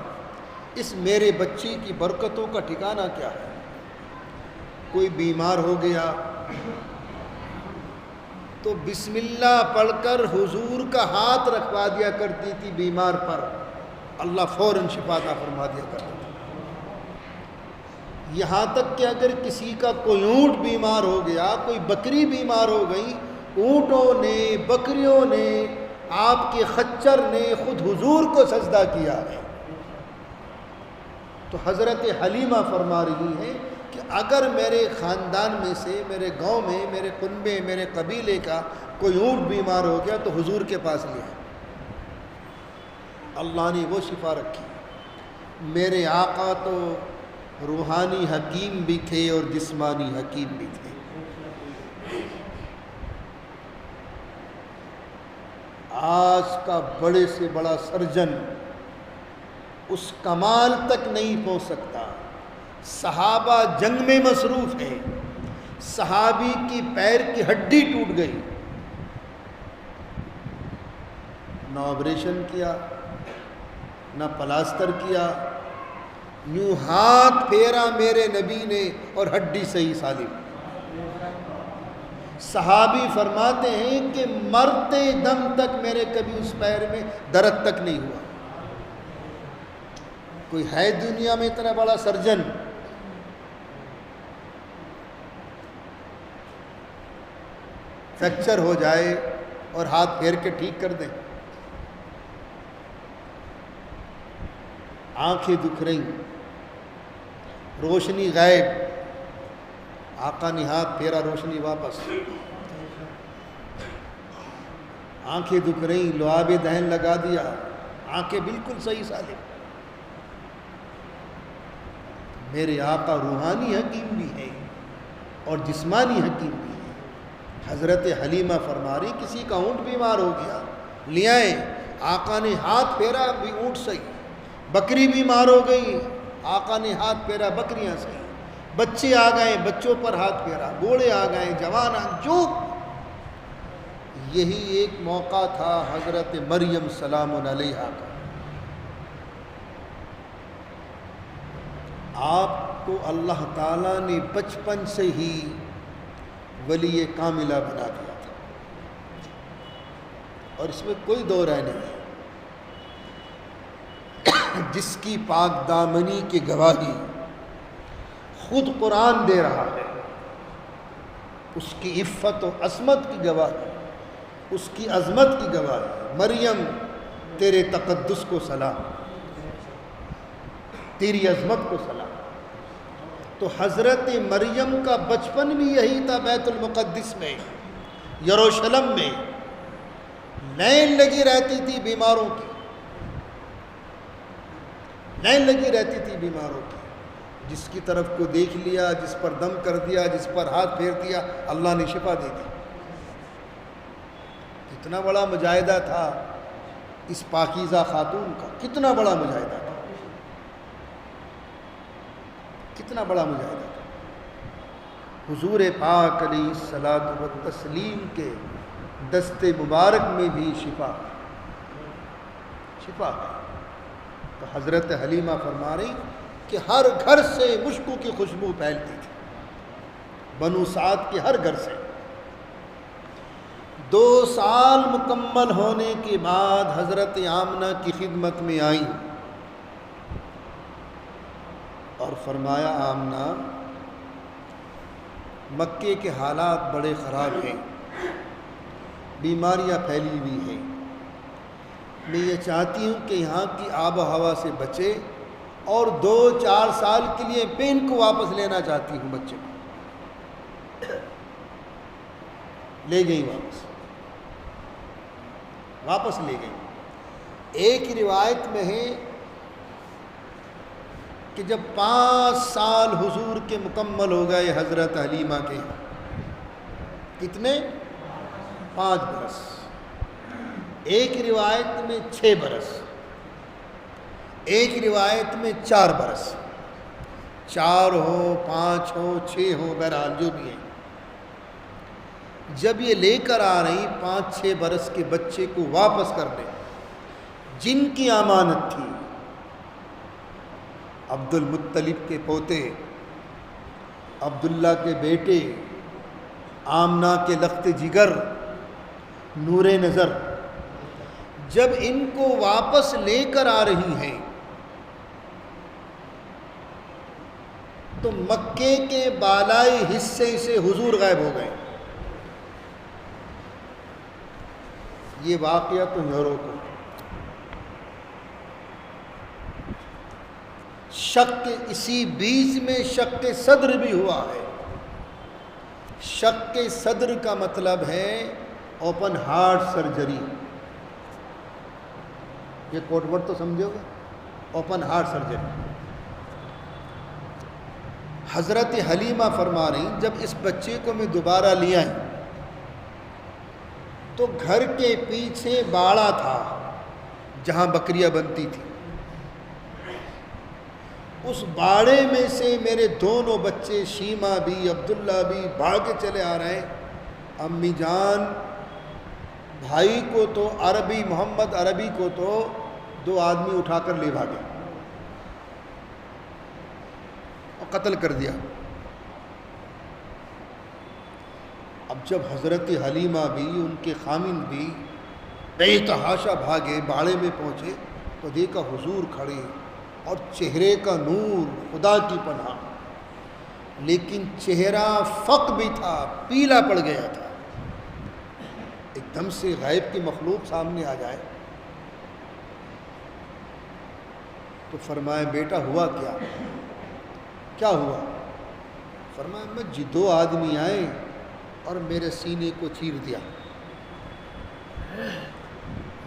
اس میرے بچی کی برکتوں کا ٹھکانہ کیا ہے. کوئی بیمار ہو گیا تو بسم اللہ پڑھ کر حضور کا ہاتھ رکھوا دیا کرتی تھی بیمار پر، اللہ فوراً شفا عطا فرما دیا کرتا تھا. یہاں تک کہ اگر کسی کا کوئی اونٹ بیمار ہو گیا، کوئی بکری بیمار ہو گئی، اونٹوں نے، بکریوں نے، آپ کے خچر نے خود حضور کو سجدہ کیا ہے. تو حضرت حلیمہ فرما رہی ہیں کہ اگر میرے خاندان میں سے، میرے گاؤں میں، میرے کنبے، میرے قبیلے کا کوئی اونٹ بیمار ہو گیا تو حضور کے پاس لیا. اللہ نے وہ شفا رکھی. میرے آقا تو روحانی حکیم بھی تھے اور جسمانی حکیم بھی تھے. آج کا بڑے سے بڑا سرجن اس کمال تک نہیں پہنچ سکتا. صحابہ جنگ میں مصروف ہیں، صحابی کی پیر کی ہڈی ٹوٹ گئی، نہ آپریشن کیا، نہ پلاسٹر کیا، یوں ہاتھ پھیرا میرے نبی نے اور ہڈی صحیح سالم. صحابی فرماتے ہیں کہ مرتے دم تک میرے کبھی اس پیر میں درد تک نہیں ہوا. کوئی ہے دنیا میں اتنا بڑا سرجن؟ فریکچر ہو جائے اور ہاتھ پھیر کے ٹھیک کر دیں. آنکھیں دکھ رہی، روشنی غائب، آقا نے ہاتھ پھیرا، روشنی واپس. آنکھیں دکھ رہی، لعاب دہن لگا دیا، آنکھیں بالکل صحیح سالم. میرے آقا روحانی حکیم بھی ہیں اور جسمانی حکیم بھی ہیں. حضرت حلیمہ فرما رہی کسی کا اونٹ بیمار ہو گیا، لے آئے، آقا نے ہاتھ پھیرا بھی اونٹ صحیح. بکری بیمار ہو گئی، آقا نے ہاتھ پھیرا، بکریاں صحیح. بچے آ گئے، بچوں پر ہاتھ پھیرا، بوڑھے آ گئے، جوان آ جو. یہی ایک موقع تھا حضرت مریم سلام علیہا کا. آپ کو اللہ تعالیٰ نے بچپن سے ہی ولی کاملہ بنا دیا تھا، اور اس میں کوئی دو رائے نہیں ہے. جس کی پاک دامنی کی گواہی خود قرآن دے رہا ہے، اس کی عفت و عصمت کی گواہی، اس کی عظمت کی گواہی. مریم تیرے تقدس کو سلام، تیری عظمت کو سلام. تو حضرت مریم کا بچپن بھی یہی تھا، بیت المقدس میں، یروشلم میں. لائن لگی رہتی تھی بیماروں کی، لائن لگی رہتی تھی بیماروں کی. جس کی طرف کو دیکھ لیا، جس پر دم کر دیا، جس پر ہاتھ پھیر دیا، اللہ نے شفا دے دی. کتنا بڑا مجاہدہ تھا اس پاکیزہ خاتون کا، کتنا بڑا مجاہدہ تھا، کتنا بڑا مجاہدہ تھا. حضور پاک علیہ الصلاۃ والتسلیم کے دست مبارک میں بھی شفا ہے. تو حضرت حلیمہ فرما رہی کہ ہر گھر سے مشکوں کی خوشبو پھیلتی تھی، بنو سعد کے ہر گھر سے. 2 سال مکمل ہونے کے بعد حضرت آمنہ کی خدمت میں آئیں اور فرمایا آمنہ، مکے کے حالات بڑے خراب ہیں، بیماریاں پھیلی ہوئی ہیں. میں یہ چاہتی ہوں کہ یہاں کی آب و ہوا سے بچے، اور 2-4 سال کے لیے میں ان کو واپس لینا چاہتی ہوں. بچے کو لے گئی، واپس لے گئی. ایک روایت میں ہے کہ جب 5 سال حضور کے مکمل ہو گئے حضرت حلیمہ کے، کتنے؟ 5 برس. ایک روایت میں 6 برس، ایک روایت میں 4 برس. 4 ہو، 5 ہو، 6 ہو، بہرحال جو بھی ہے. جب یہ لے کر آ رہی 5-6 برس کے بچے کو واپس کر دیں، جن کی امانت تھی، عبد المطلب کے پوتے، عبداللہ کے بیٹے، آمنہ کے لخت جگر، نور نظر، جب ان کو واپس لے کر آ رہی ہیں تو مکے کے بالائی حصے سے حضور غائب ہو گئے. یہ واقعہ تو یورو کو شق، اسی بیچ میں شق صدر بھی ہوا ہے. شق صدر کا مطلب ہے اوپن ہارٹ سرجری. یہ کوٹ ورڈ تو سمجھو گے، اوپن ہارٹ سرجری. حضرت حلیمہ فرما رہی جب اس بچے کو میں دوبارہ لے آئی تو گھر کے پیچھے باڑہ تھا جہاں بکریاں بنتی تھی. اس باڑے میں سے میرے دونوں بچے شیمہ بھی عبداللہ بھی بھاگ کے چلے آ رہے ہیں. امی جان، بھائی کو تو عربی، محمد عربی کو تو 2 آدمی اٹھا کر لے بھاگے اور قتل کر دیا. اب جب حضرت حلیمہ بھی، ان کے خامند بھی بے تحاشا بھاگے، باڑے میں پہنچے تو دیکھا حضور کھڑے اور چہرے کا نور، خدا کی پناہ، لیکن چہرہ فق بھی تھا، پیلا پڑ گیا تھا. ایک دم سے غیب کی مخلوق سامنے آ جائے تو فرمایا بیٹا ہوا کیا؟ کیا ہوا؟ فرمایا میں 2 آدمی آئے اور میرے سینے کو چیر دیا.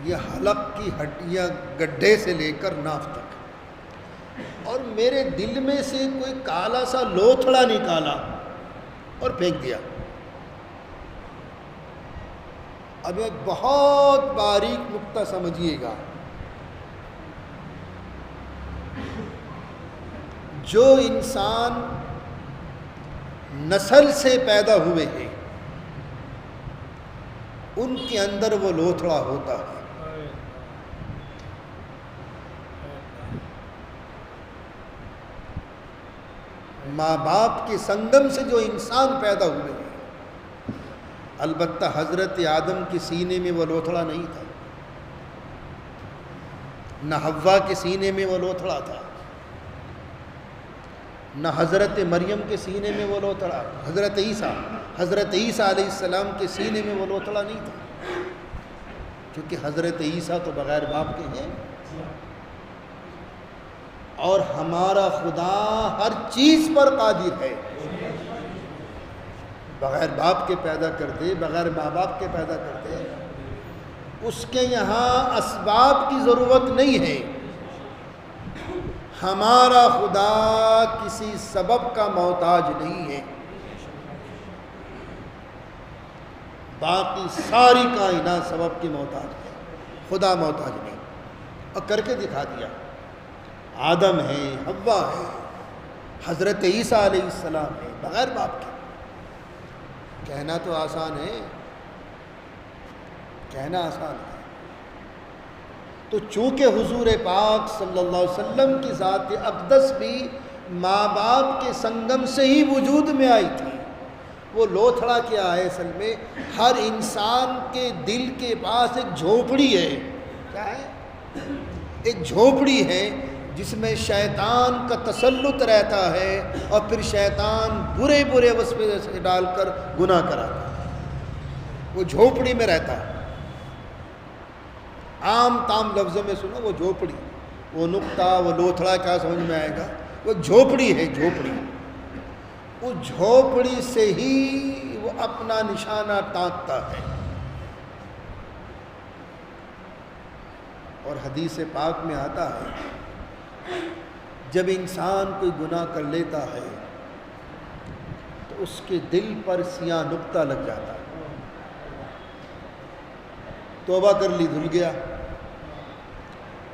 یہ حلق کی ہڈیاں گڈھے سے لے کر ناف تک، اور میرے دل میں سے کوئی کالا سا لوتھڑا نکالا اور پھینک دیا. اب ایک بہت باریک نقطہ سمجھیے گا. جو انسان نسل سے پیدا ہوئے ہیں ان کے اندر وہ لوتھڑا ہوتا ہے. ماں باپ کے سنگم سے جو انسان پیدا ہوئے ہیں، البتہ حضرت آدم کے سینے میں وہ لوتھڑا نہیں تھا، نہ حوا کے سینے میں وہ لوتھڑا تھا، نہ حضرت مریم کے سینے میں وہ لوتھڑا، حضرت عیسیٰ علیہ السلام کے سینے میں وہ لوتھڑا نہیں تھا، کیونکہ حضرت عیسیٰ تو بغیر باپ کے ہیں. اور ہمارا خدا ہر چیز پر قادر ہے، بغیر باپ کے پیدا کر دے، بغیر ماں باپ کے پیدا کر دے. اس کے یہاں اسباب کی ضرورت نہیں ہے. ہمارا خدا کسی سبب کا محتاج نہیں ہے. باقی ساری کائنات سبب کی محتاج ہے، خدا محتاج نہیں. اور کر کے دکھا دیا. آدم ہے، حوا ہے، حضرت عیسیٰ علیہ السلام ہے، بغیر باپ کے. کہنا تو آسان ہے، کہنا آسان ہے. تو چونکہ حضور پاک صلی اللہ علیہ وسلم کی ذات اقدس بھی ماں باپ کے سنگم سے ہی وجود میں آئی تھی. وہ لوتھڑا کیا ہے؟ اصل میں ہر انسان کے دل کے پاس ایک جھونپڑی ہے. کیا ہے؟ ایک جھونپڑی ہے جس میں شیطان کا تسلط رہتا ہے اور پھر شیطان برے برے وسوسے سے ڈال کر گناہ کراتا ہے. وہ جھونپڑی میں رہتا ہے. عام تام لفظوں میں سنو، وہ جھونپڑی، وہ نقطہ، وہ لوتھڑا کیا سمجھ میں آئے گا؟ وہ جھونپڑی ہے، جھونپڑی. اس جھونپڑی سے ہی وہ اپنا نشانہ تانکتا ہے. اور حدیث پاک میں آتا ہے جب انسان کوئی گناہ کر لیتا ہے تو اس کے دل پر سیاہ نقطہ لگ جاتا ہے. توبہ کر لی دھل گیا،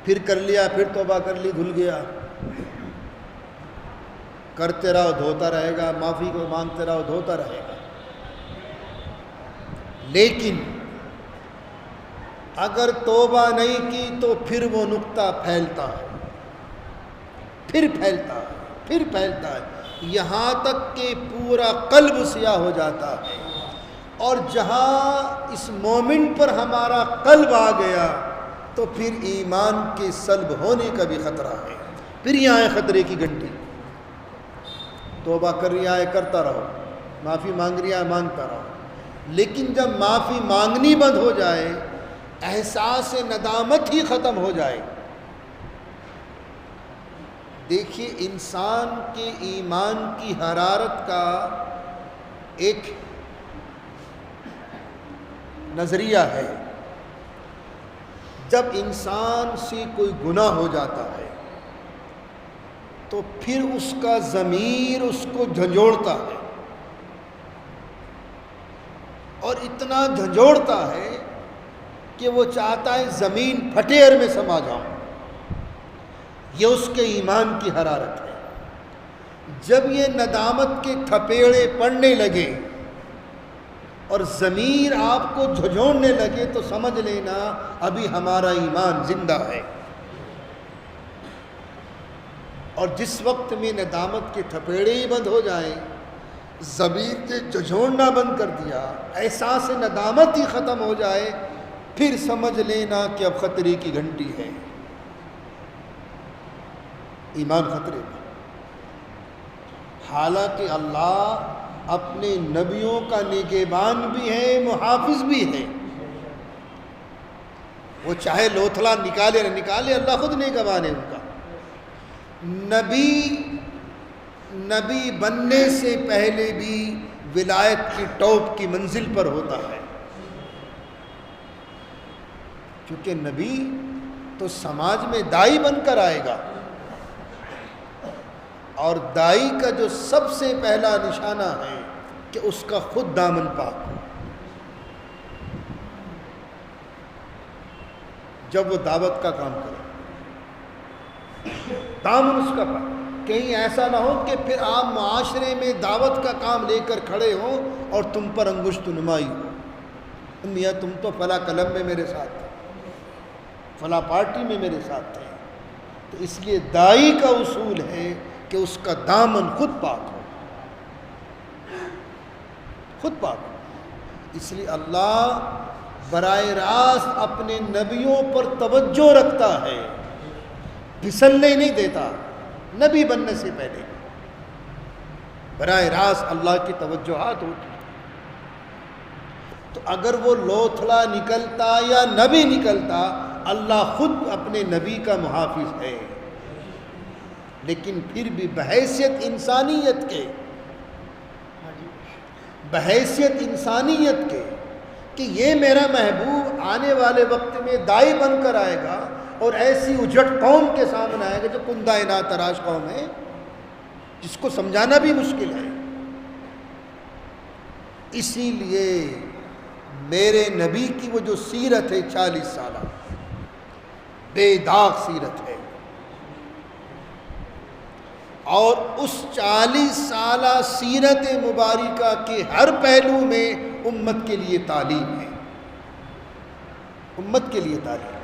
پھر کر لیا، پھر توبہ کر لی دھل گیا، کرتے رہو دھوتا رہے گا، معافی کو مانگتے رہو دھوتا رہے گا۔ لیکن اگر توبہ نہیں کی تو پھر وہ نقطہ پھیلتا ہے، پھر پھیلتا ہے، پھر پھیلتا ہے، یہاں تک کہ پورا قلب سیاہ ہو جاتا ہے۔ اور جہاں اس مومن پر ہمارا قلب آ گیا تو پھر ایمان کے سلب ہونے کا بھی خطرہ ہے۔ پھر یہاں ہے خطرے کی گھنٹی، توبہ کر رہا ہے کرتا رہو، معافی مانگ رہا ہے مانگتا رہو، لیکن جب معافی مانگنی بند ہو جائے، احساس ندامت ہی ختم ہو جائے، دیکھیے انسان کے ایمان کی حرارت کا ایک نظریہ ہے، جب انسان سے کوئی گناہ ہو جاتا ہے تو پھر اس کا ضمیر اس کو جھنجھوڑتا ہے، اور اتنا جھنجھوڑتا ہے کہ وہ چاہتا ہے زمین پھٹے اور میں سما جاؤں۔ یہ اس کے ایمان کی حرارت ہے۔ جب یہ ندامت کے تھپیڑے پڑنے لگے اور ضمیر آپ کو جھنجھوڑنے لگے تو سمجھ لینا ابھی ہمارا ایمان زندہ ہے۔ اور جس وقت میں ندامت کے تھپیڑے ہی بند ہو جائیں، ضمیر کے جھنجھوڑنا بند کر دیا، احساس ندامت ہی ختم ہو جائے، پھر سمجھ لینا کہ اب خطرے کی گھنٹی ہے، ایمان خطرے میں۔ حالانکہ اللہ اپنے نبیوں کا نگہبان بھی ہے، محافظ بھی ہے، وہ چاہے لوتھڑا نکالے نہ نکالے، اللہ خود نگہبان ہے ان کا۔ نبی بننے سے پہلے بھی ولایت کی ٹاپ کی منزل پر ہوتا ہے، کیونکہ نبی تو سماج میں دائی بن کر آئے گا، اور دائی کا جو سب سے پہلا نشانہ ہے کہ اس کا خود دامن پاک ہو۔ جب وہ دعوت کا کام کرے دامن اس کا پاک، کہیں ایسا نہ ہو کہ پھر آپ معاشرے میں دعوت کا کام لے کر کھڑے ہوں اور تم پر انگشت نمائی ہو، میاں تم تو فلاں کلب میں میرے ساتھ تھے، فلاں پارٹی میں میرے ساتھ تھے۔ تو اس لیے دائی کا اصول ہے کہ اس کا دامن خود پاک ہو، خود پاک ہو۔ اس لیے اللہ براہ راست اپنے نبیوں پر توجہ رکھتا ہے، پھسلنے نہیں دیتا۔ نبی بننے سے پہلے براہ راست اللہ کی توجہات ہوتی، تو اگر وہ لوتھڑا نکلتا یا نبی نکلتا، اللہ خود اپنے نبی کا محافظ ہے، لیکن پھر بھی بحیثیت انسانیت کے کہ یہ میرا محبوب آنے والے وقت میں دائی بن کر آئے گا اور ایسی اجٹ قوم کے سامنے آئے گا جو کندہ اناد تراش قوم ہے، جس کو سمجھانا بھی مشکل ہے۔ اسی لیے میرے نبی کی وہ جو سیرت ہے 40 سالہ بے داغ سیرت ہے، اور اس 40 سالہ سیرت مبارکہ کے ہر پہلو میں امت کے لیے تعلیم ہے، امت کے لیے تعلیم ہے۔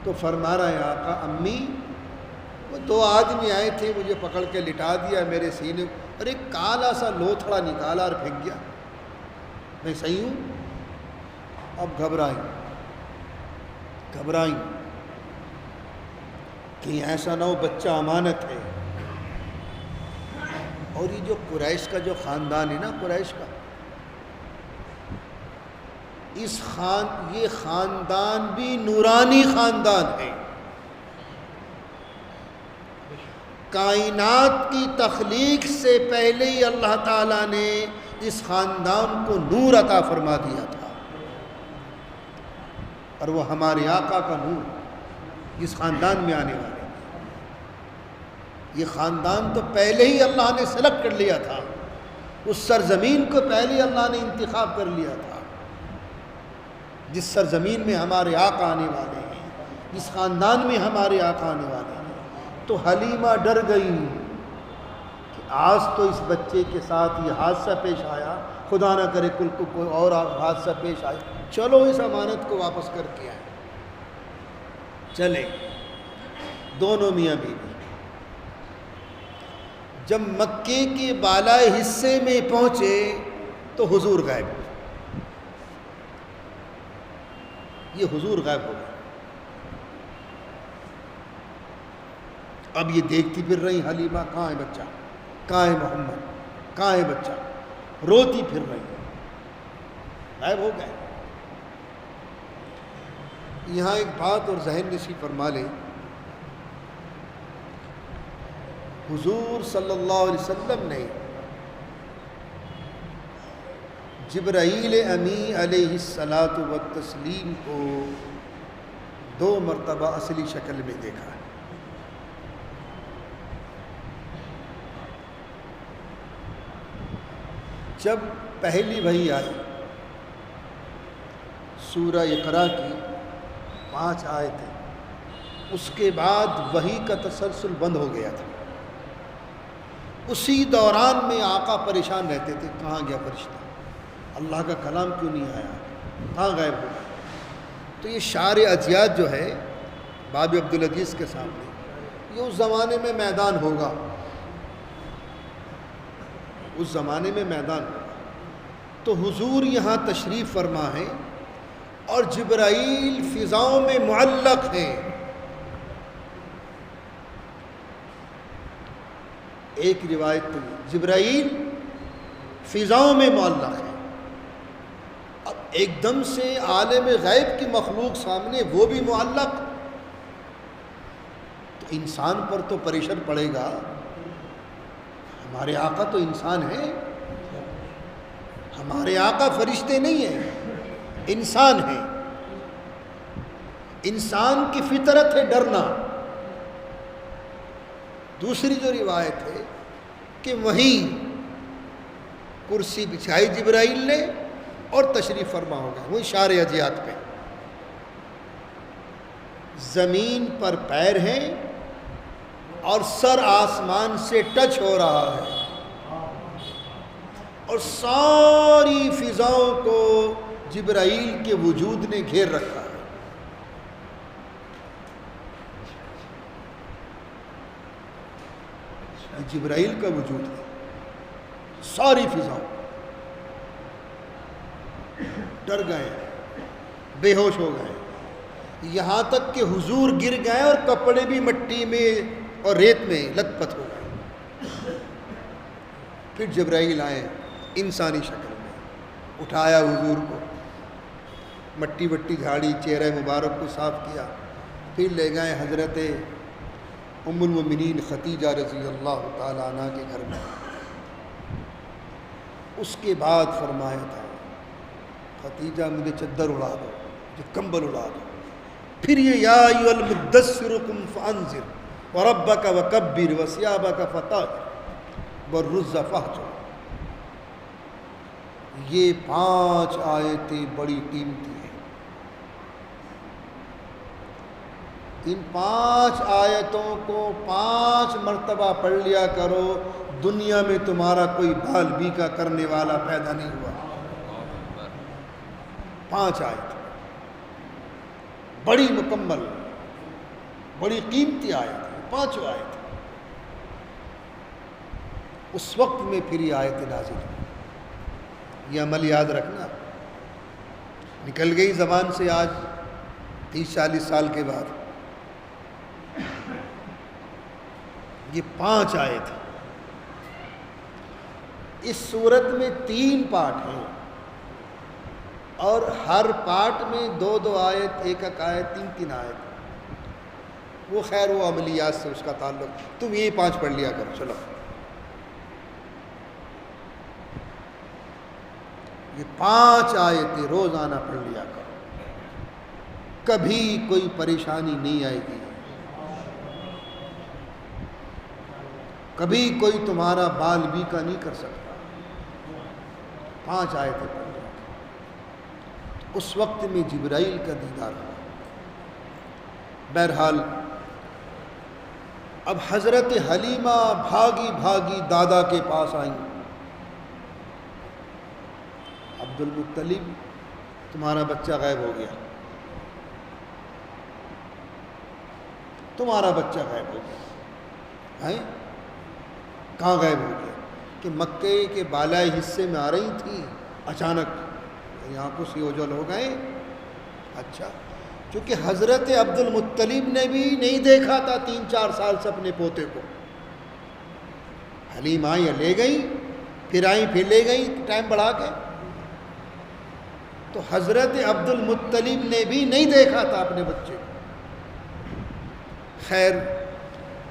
تو فرما رہا ہے آقا، امی وہ 2 آدمی آئے تھے، مجھے پکڑ کے لٹا دیا میرے سینے اور ایک کالا سا لوتھڑا نکالا اور پھینک گیا، میں صحیح ہوں؟ اب گھبرائیں کہیں ایسا نہ ہو بچہ امانت ہے۔ اور یہ جو قریش کا جو خاندان ہے نا، قریش کا، یہ خاندان بھی نورانی خاندان ہے۔ کائنات کی تخلیق سے پہلے ہی اللہ تعالیٰ نے اس خاندان کو نور عطا فرما دیا تھا، اور وہ ہمارے آقا کا نور اس خاندان میں آنے والے۔ یہ خاندان تو پہلے ہی اللہ نے سلیکٹ کر لیا تھا، اس سرزمین کو پہلے اللہ نے انتخاب کر لیا تھا۔ جس سرزمین میں ہمارے آقا آنے والے ہیں، جس خاندان میں ہمارے آقا آنے والے ہیں۔ تو حلیمہ ڈر گئی کہ آج تو اس بچے کے ساتھ یہ حادثہ پیش آیا، خدا نہ کرے کل کو کوئی اور حادثہ پیش آئے، چلو اس امانت کو واپس کر کے آئے۔ چلے دونوں میاں بیوی، جب مکے کے بالائے حصے میں پہنچے تو حضور غائب ہو گئے۔ یہ حضور غائب ہو گئے۔ اب یہ دیکھتی پھر رہی حلیمہ، کہاں ہے بچہ، کہاں ہے محمد، کہاں ہے بچہ، روتی پھر رہی، غائب ہو گئے۔ یہاں ایک بات اور ذہن نشی فرما لیں، حضور صلی اللہ علیہ وسلم نے جبرائیل امی علیہ الصلاۃ والتسلیم کو 2 مرتبہ اصلی شکل میں دیکھا ہے۔ جب پہلی وحی آئی سورہ اقرا کی 5 آیتیں، اس کے بعد وحی کا تسلسل بند ہو گیا تھا۔ اسی دوران میں آقا پریشان رہتے تھے، کہاں گیا فرشتہ، اللہ کا کلام کیوں نہیں آیا، کہاں غائب ہو گیا۔ تو یہ شعر اجیاد جو ہے باب عبدالعزیز کے سامنے، یہ اس زمانے میں میدان ہوگا، اس زمانے میں میدان ہوگا۔ تو حضور یہاں تشریف فرما ہے اور جبرائیل فضاؤں میں معلق ہیں۔ ایک روایت تو جبرائیل فضاؤں میں معلق ہے۔ اب ایک دم سے عالم غیب کی مخلوق سامنے، وہ بھی معلق، تو انسان پر تو پریشر پڑے گا۔ ہمارے آقا تو انسان ہیں، ہمارے آقا فرشتے نہیں ہیں، انسان ہیں۔ انسان کی فطرت ہے ڈرنا۔ دوسری جو روایت ہے کہ وہیں کرسی بچھائی جبرائیل نے اور تشریف فرما ہو گئے، وہیں شعر اجیاد پہ، زمین پر پیر ہیں اور سر آسمان سے ٹچ ہو رہا ہے، اور ساری فضاؤں کو جبرائیل کے وجود نے گھیر رکھا ہے۔ یہ جبرائیل کا وجود ہے، ساری فضاؤں ڈر گئے، بے ہوش ہو گئے، یہاں تک کہ حضور گر گئے اور کپڑے بھی مٹی میں اور ریت میں لت پت ہو گئے۔ پھر جبرائیل آئے انسانی شکل میں، اٹھایا حضور کو، مٹی وٹی جھاڑی، چہرہ مبارک کو صاف کیا، پھر لے گئے حضرت ام المؤمنین خدیجہ رضی اللہ تعالیٰ عنہ کے گھر میں۔ اس کے بعد فرمایا تھا خدیجہ مجھے چادر اڑا دو، مجھے کمبل اڑا دو، پھر یہ یا ایھا المدثر قم فانذر وربک وکبر وثیابک فطہر والرجز فاہجر۔ یہ 5 آیتیں بڑی قیمتی ہیں۔ ان 5 آیتوں کو 5 مرتبہ پڑھ لیا کرو، دنیا میں تمہارا کوئی بال بیکا کرنے والا پیدا نہیں ہوا۔ 5 آیت بڑی مکمل، بڑی قیمتی آیت ہے، 5 آیت۔ اس وقت میں پھر یہ آیت نازل ہوئی۔ یہ عمل یاد رکھنا، نکل گئی زبان سے آج 30-40 سال کے بعد۔ یہ 5 آیت ہیں۔ اس صورت میں 3 پارٹ ہیں، اور ہر پارٹ میں 2 آیت، 1 آیت، 3 آیت۔ وہ خیر وہ عملیات سے اس کا تعلق، تم یہ 5 پڑھ لیا کرو۔ چلو یہ 5 آیتیں روزانہ پڑھ لیا کرو، کبھی کوئی پریشانی نہیں آئے گی، کبھی کوئی تمہارا بال بیکا نہیں کر سکتا۔ 5 آیتیں پڑھ لیا کرو۔ اس وقت میں جبرائیل کا دیدار ہوا۔ بہرحال اب حضرت حلیمہ بھاگی بھاگی دادا کے پاس آئیں۔ عبد المطلب تمہارا بچہ غائب ہو گیا، تمہارا بچہ غائب ہو گیا ہیں؟ کہاں غائب ہو گیا؟ کہ مکے کے بالائی حصے میں آ رہی تھی، اچانک یہاں کو سی اوجل ہو گئے۔ اچھا، چونکہ حضرت عبد المطلب نے بھی نہیں دیکھا تھا 3-4 سال سے اپنے پوتے کو۔ حلیم آئیں لے گئیں، پھر آئیں پھر لے گئیں ٹائم بڑھا کے، تو حضرت عبد المطلب نے بھی نہیں دیکھا تھا اپنے بچے کو۔ خیر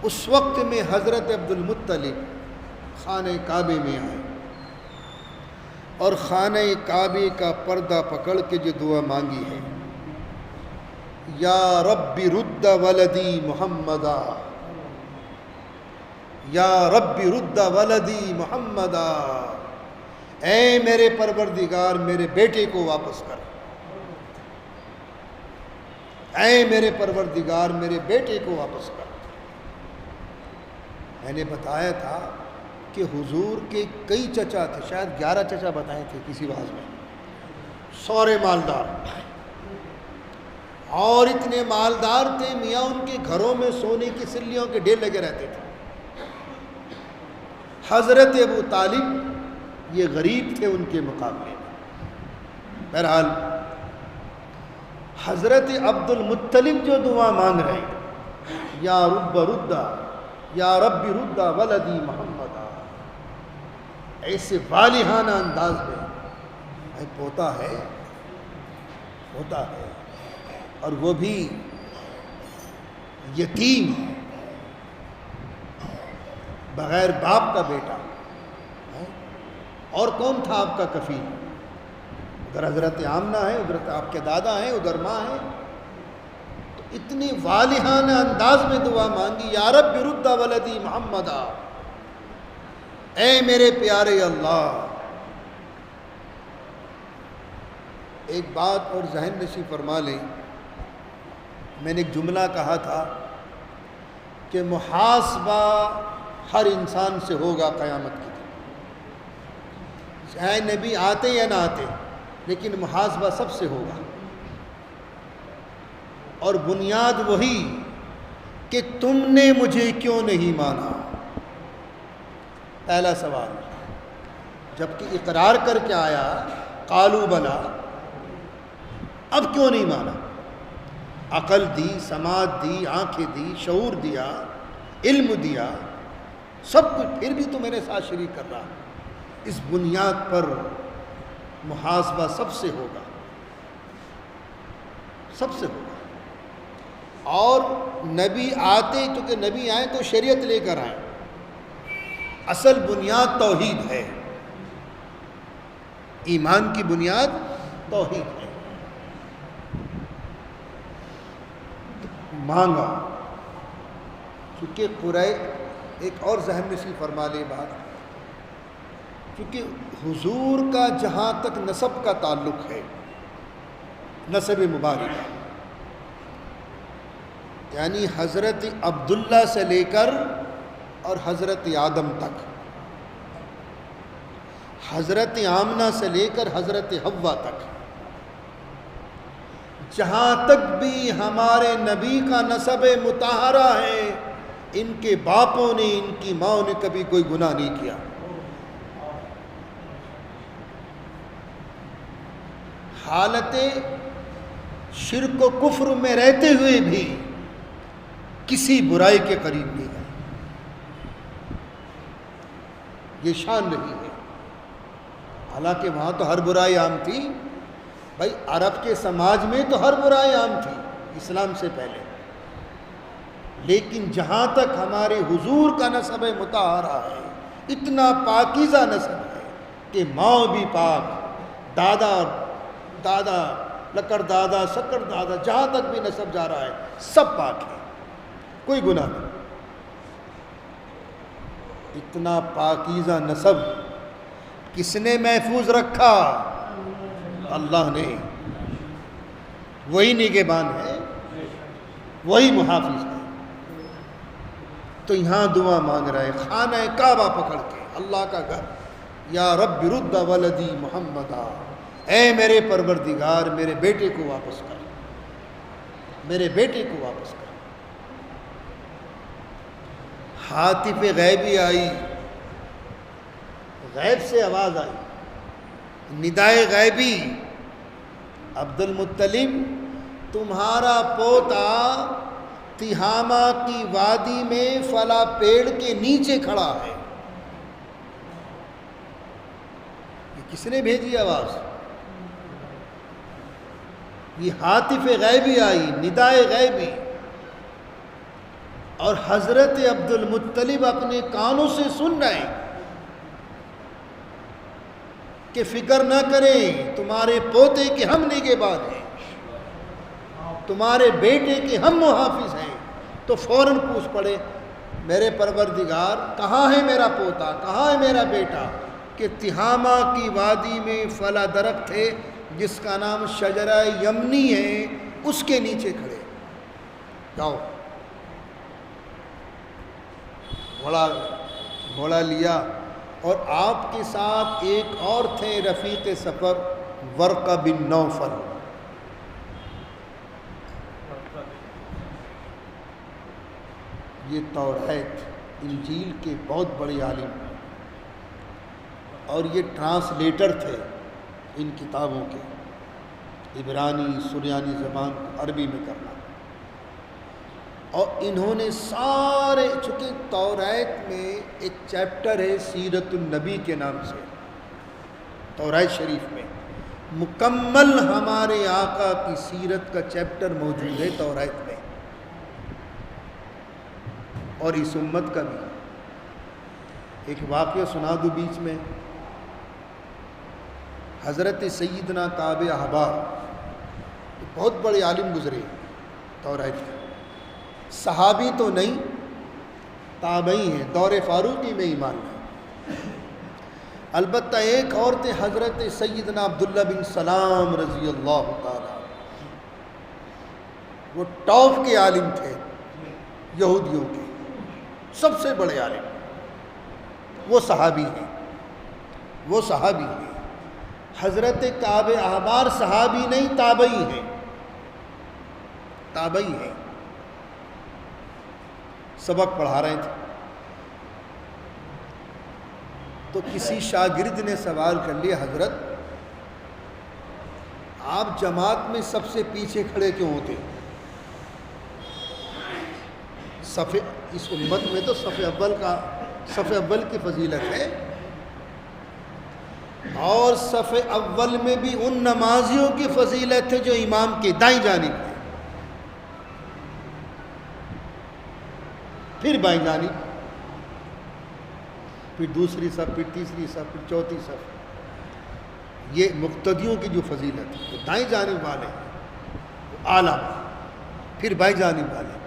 اس وقت میں حضرت عبد المطلب خانہ کعبے میں آئے اور خانہ کعبے کا پردہ پکڑ کے جو دعا مانگی ہے، یا رب رد ولدی محمدا، یا رب رد ولدی محمدا، اے میرے پروردگار میرے بیٹے کو واپس کر، اے میرے پروردگار میرے بیٹے کو واپس کر۔ میں نے بتایا تھا کہ حضور کے کئی چچا تھے، شاید 11 چچا بتائے تھے کسی باز میں، سورے مالدار، اور اتنے مالدار تھے میاں ان کے گھروں میں سونے کی سلیوں کے ڈھیر لگے رہتے تھے۔ حضرت ابو طالب یہ غریب تھے ان کے مقابلے میں۔ بہرحال حضرت عبد المطلب جو دعا مانگ رہے ہیں، یا رب ردا، یا رب ردا ولدی محمدا، ایسے والہانہ انداز میں پوتا ہے، پوتا ہے، اور وہ بھی یتیم، بغیر باپ کا بیٹا، اور کون تھا آپ کا کفیل؟ ادھر حضرت آمنہ ہے، ادھر آپ کے دادا ہیں، ادھر ماں ہیں، تو اتنی والہانہ انداز میں دعا مانگی، یا رب رد ولدی محمدا، اے میرے پیارے اللہ۔ ایک بات اور ذہن نشین فرما لیں، میں نے ایک جملہ کہا تھا کہ محاسبہ ہر انسان سے ہوگا قیامت کے دن، چاہے نبی آتے یا نہ آتے، لیکن محاسبہ سب سے ہوگا، اور بنیاد وہی کہ تم نے مجھے کیوں نہیں مانا۔ پہلا سوال، جبکہ اقرار کر کے آیا قالوا بلا، اب کیوں نہیں مانا؟ عقل دی، سماعت دی، آنکھیں دی، شعور دیا، علم دیا، سب کچھ، پھر بھی تو میرے ساتھ شریک کر رہا۔ اس بنیاد پر محاسبہ سب سے ہوگا، سب سے ہوگا۔ اور نبی آتے، چونکہ نبی آئیں تو شریعت لے کر آئیں، اصل بنیاد توحید ہے، ایمان کی بنیاد توحید ہے۔ مانگا، چونکہ قریش، ایک اور ذہن نشین فرما لے بات، کیونکہ حضور کا جہاں تک نسب کا تعلق ہے، نسب مبارک، یعنی حضرت عبداللہ سے لے کر اور حضرت آدم تک، حضرت آمنہ سے لے کر حضرت حوا تک، جہاں تک بھی ہمارے نبی کا نسب مطہرہ ہے، ان کے باپوں نے، ان کی ماں نے کبھی کوئی گناہ نہیں کیا۔ حالت شرک و کفر میں رہتے ہوئے بھی کسی برائی کے قریب نہیں گئے، یہ شان رہی ہے۔ حالانکہ وہاں تو ہر برائی عام تھی، بھائی عرب کے سماج میں تو ہر برائی عام تھی اسلام سے پہلے، لیکن جہاں تک ہمارے حضور کا نسب مطہرہ ہے، اتنا پاکیزہ نسب ہے کہ ماں بھی پاک، دادا دادا، لکڑ دادا، شکر دادا، جہاں تک بھی نسب جا رہا ہے سب پاک ہے، کوئی گناہ نہیں۔ اتنا پاکیزہ نسب کس نے محفوظ رکھا؟ اللہ نے۔ وہی نگہبان ہے، وہی محافظ ہے۔ تو یہاں دعا مانگ رہا ہے خانہ کعبہ پکڑ کے، اللہ کا گھر، یا رب رد ولدی محمدا، اے میرے پروردگار میرے بیٹے کو واپس کر، میرے بیٹے کو واپس کر۔ ہاتف غیبی آئی، غیب سے آواز آئی، ندائے غیبی، عبد المطلب تمہارا پوتا تہامہ کی وادی میں فلاں پیڑ کے نیچے کھڑا ہے۔ یہ کس نے بھیجی آواز؟ یہ ہاتف غیبی آئی، ندائے غیبی، اور حضرت عبد المطلب اپنے کانوں سے سن رہے ہیں کہ فکر نہ کریں، تمہارے پوتے کے ہم نگہبان ہیں، تمہارے بیٹے کے ہم محافظ ہیں۔ تو فوراً پوچھ پڑے میرے پروردگار کہاں ہے میرا پوتا، کہاں ہے میرا بیٹا؟ کہ تہامہ کی وادی میں فلاں درخت ہے جس کا نام شجرہ یمنی ہے، اس کے نیچے کھڑے، جاؤ۔ گھوڑا لیا، اور آپ کے ساتھ ایک اور تھے رفیق سفر، ورقہ بن نوفل۔ یہ توریت انجیل کے بہت بڑے عالم ہیں، اور یہ ٹرانسلیٹر تھے ان کتابوں کے، عبرانی سریانی زبان کو عربی میں کرنا۔ اور انہوں نے سارے، چونکہ توریت میں ایک چیپٹر ہے سیرت النبی کے نام سے، توریت شریف میں مکمل ہمارے آقا کی سیرت کا چیپٹر موجود ہے توریت میں، اور اس امت کا بھی۔ ایک واقعہ سنا دوں بیچ میں، حضرت سیدنا کعب احبار بہت بڑے عالم گزرے توریت کے، صحابی تو نہیں، تابعی ہیں، دور فاروقی میں ایمان ہے۔ البتہ ایک اور تھے حضرت سیدنا عبداللہ بن سلام رضی اللہ تعالی، وہ ٹاپ کے عالم تھے یہودیوں کے، سب سے بڑے عالم، وہ صحابی ہیں، وہ صحابی ہیں۔ حضرت کعب احبار صحابی نہیں، تابعی ہیں، تابعی ہیں۔ سبق پڑھا رہے تھے تو کسی شاگرد نے سوال کر لیا، حضرت آپ جماعت میں سب سے پیچھے کھڑے کیوں ہوتے؟ صف، اس امت میں تو صف اول کی فضیلت ہے، اور صف اول میں بھی ان نمازیوں کی فضیلت ہے جو امام کے دائیں جانب ہے، پھر بائیں جانب، پھر دوسری صف، پھر تیسری صف، پھر چوتھی صف۔ یہ مقتدیوں کی جو فضیلت ہے، تو دائیں جانب والے وہ اعلیٰ، پھر بائیں جانب والے۔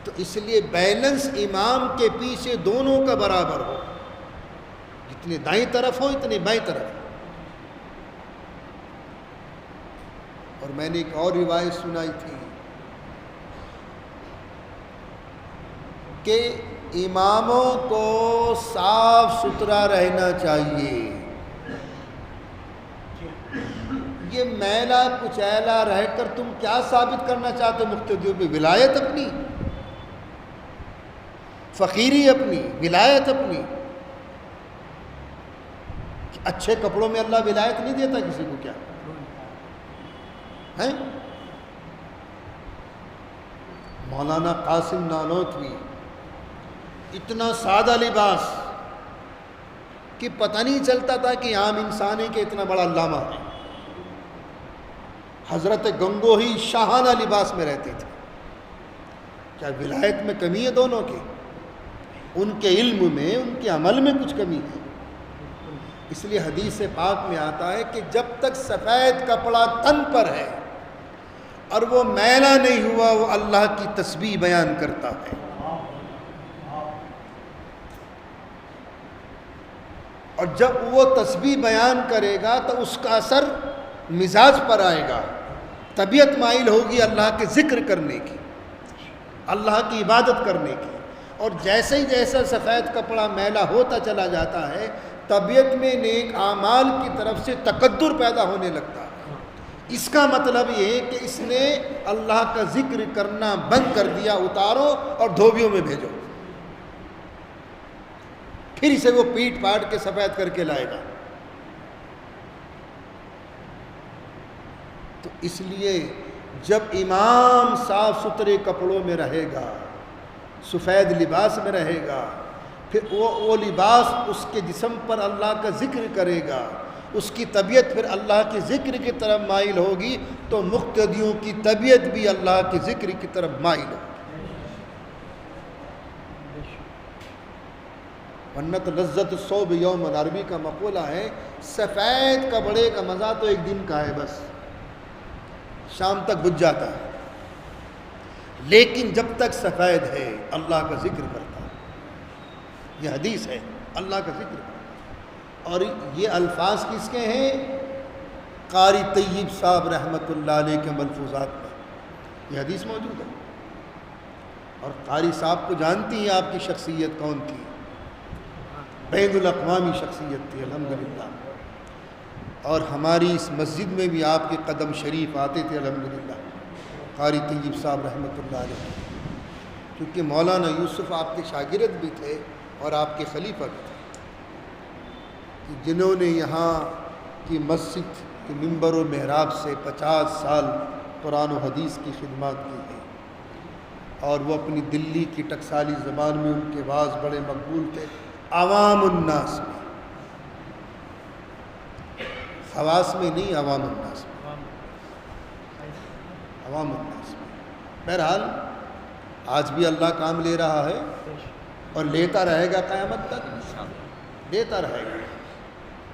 تو اس لیے بیلنس امام کے پیچھے دونوں کا برابر ہو، جتنے دائیں طرف ہو اتنے بائیں طرف ہو۔ اور میں نے ایک اور روایت سنائی تھی کہ اماموں کو صاف ستھرا رہنا چاہیے۔ یہ میلا کچیلا رہ کر تم کیا ثابت کرنا چاہتے ہو مقتدیوں پہ؟ ولایت اپنی، فقیری اپنی، ولایت اپنی۔ اچھے کپڑوں میں اللہ ولایت نہیں دیتا کسی کو کیا ہیں؟ مولانا قاسم نانوتوی، اتنا سادہ لباس کہ پتہ نہیں چلتا تھا کہ عام انسان ہے کہ اتنا بڑا علامہ ہے۔ حضرت گنگوہی شاہانہ لباس میں رہتے تھے۔ کیا ولایت میں کمی ہے دونوں کی؟ ان کے علم میں، ان کے عمل میں کچھ کمی ہے۔ اس لیے حدیث پاک میں آتا ہے کہ جب تک سفید کپڑا تن پر ہے اور وہ میلا نہیں ہوا، وہ اللہ کی تسبیح بیان کرتا ہے۔ اور جب وہ تسبیح بیان کرے گا تو اس کا اثر مزاج پر آئے گا، طبیعت مائل ہوگی اللہ کے ذکر کرنے کی، اللہ کی عبادت کرنے کی. اور جیسے ہی جیسا سفید کپڑا میلا ہوتا چلا جاتا ہے، طبیعت میں نیک اعمال کی طرف سے تقدر پیدا ہونے لگتا ہے. اس کا مطلب یہ ہے کہ اس نے اللہ کا ذکر کرنا بند کر دیا. اتارو اور دھوبیوں میں بھیجو، پھر اسے وہ پیٹ پاٹ کے سفید کر کے لائے گا. تو اس لیے جب امام صاف ستھرے کپڑوں میں رہے گا، سفید لباس میں رہے گا، پھر وہ لباس اس کے جسم پر اللہ کا ذکر کرے گا، اس کی طبیعت پھر اللہ کے ذکر کی طرف مائل ہوگی، تو مقتدیوں کی طبیعت بھی اللہ کے ذکر کی طرف مائل ہوگی. ونت لذت الصوب یوم، عربی کا مقولہ ہے، سفید کپڑے کا مزہ تو ایک دن کا ہے، بس شام تک بجھ جاتا ہے، لیکن جب تک سفید ہے اللہ کا ذکر کرتا ہے. یہ حدیث ہے، اللہ کا ذکر کرتا ہے. اور یہ الفاظ کس کے ہیں؟ قاری طیب صاحب رحمۃ اللہ علیہ کے ملفوظات میں یہ حدیث موجود ہے. اور قاری صاحب کو جانتی ہیں آپ کی شخصیت کون تھی؟ بین الاقوامی شخصیت تھی الحمدللہ. اور ہماری اس مسجد میں بھی آپ کے قدم شریف آتے تھے الحمدللہ، قاری طیب صاحب رحمۃ اللہ علیہ، کیونکہ مولانا یوسف آپ کے شاگرد بھی تھے اور آپ کے خلیفہ بھی تھے، جنہوں نے یہاں کی مسجد کے ممبر و محراب سے 50 سال قرآن و حدیث کی خدمات کی ہیں. اور وہ اپنی دلی کی ٹکسالی زبان میں ان کے واعظ بڑے مقبول تھے. عوام الناس میں، خواص میں نہیں، عوام الناس میں، عوام الناس میں. بہرحال آج بھی اللہ کام لے رہا ہے اور لیتا رہے گا قیامت تک، لیتا رہے گا.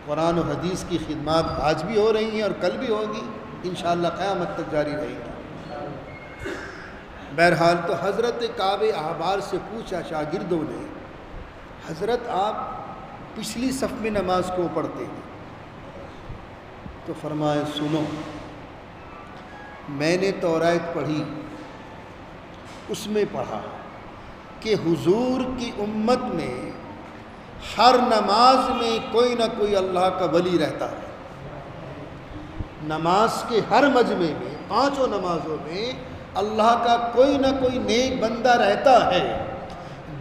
قرآن و حدیث کی خدمات آج بھی ہو رہی ہیں اور کل بھی ہوگی انشاءاللہ، قیامت تک جاری رہے گی. بہرحال تو حضرت کعب احبار سے پوچھا شاگردوں نے، حضرت آپ پچھلی صف میں نماز کیوں پڑھتے ہیں؟ تو فرمائے سنو، میں نے تورات پڑھی، اس میں پڑھا کہ حضور کی امت میں ہر نماز میں کوئی نہ کوئی اللہ کا ولی رہتا ہے. نماز کے ہر مجمع میں، 5 نمازوں میں اللہ کا کوئی نہ کوئی نیک بندہ رہتا ہے،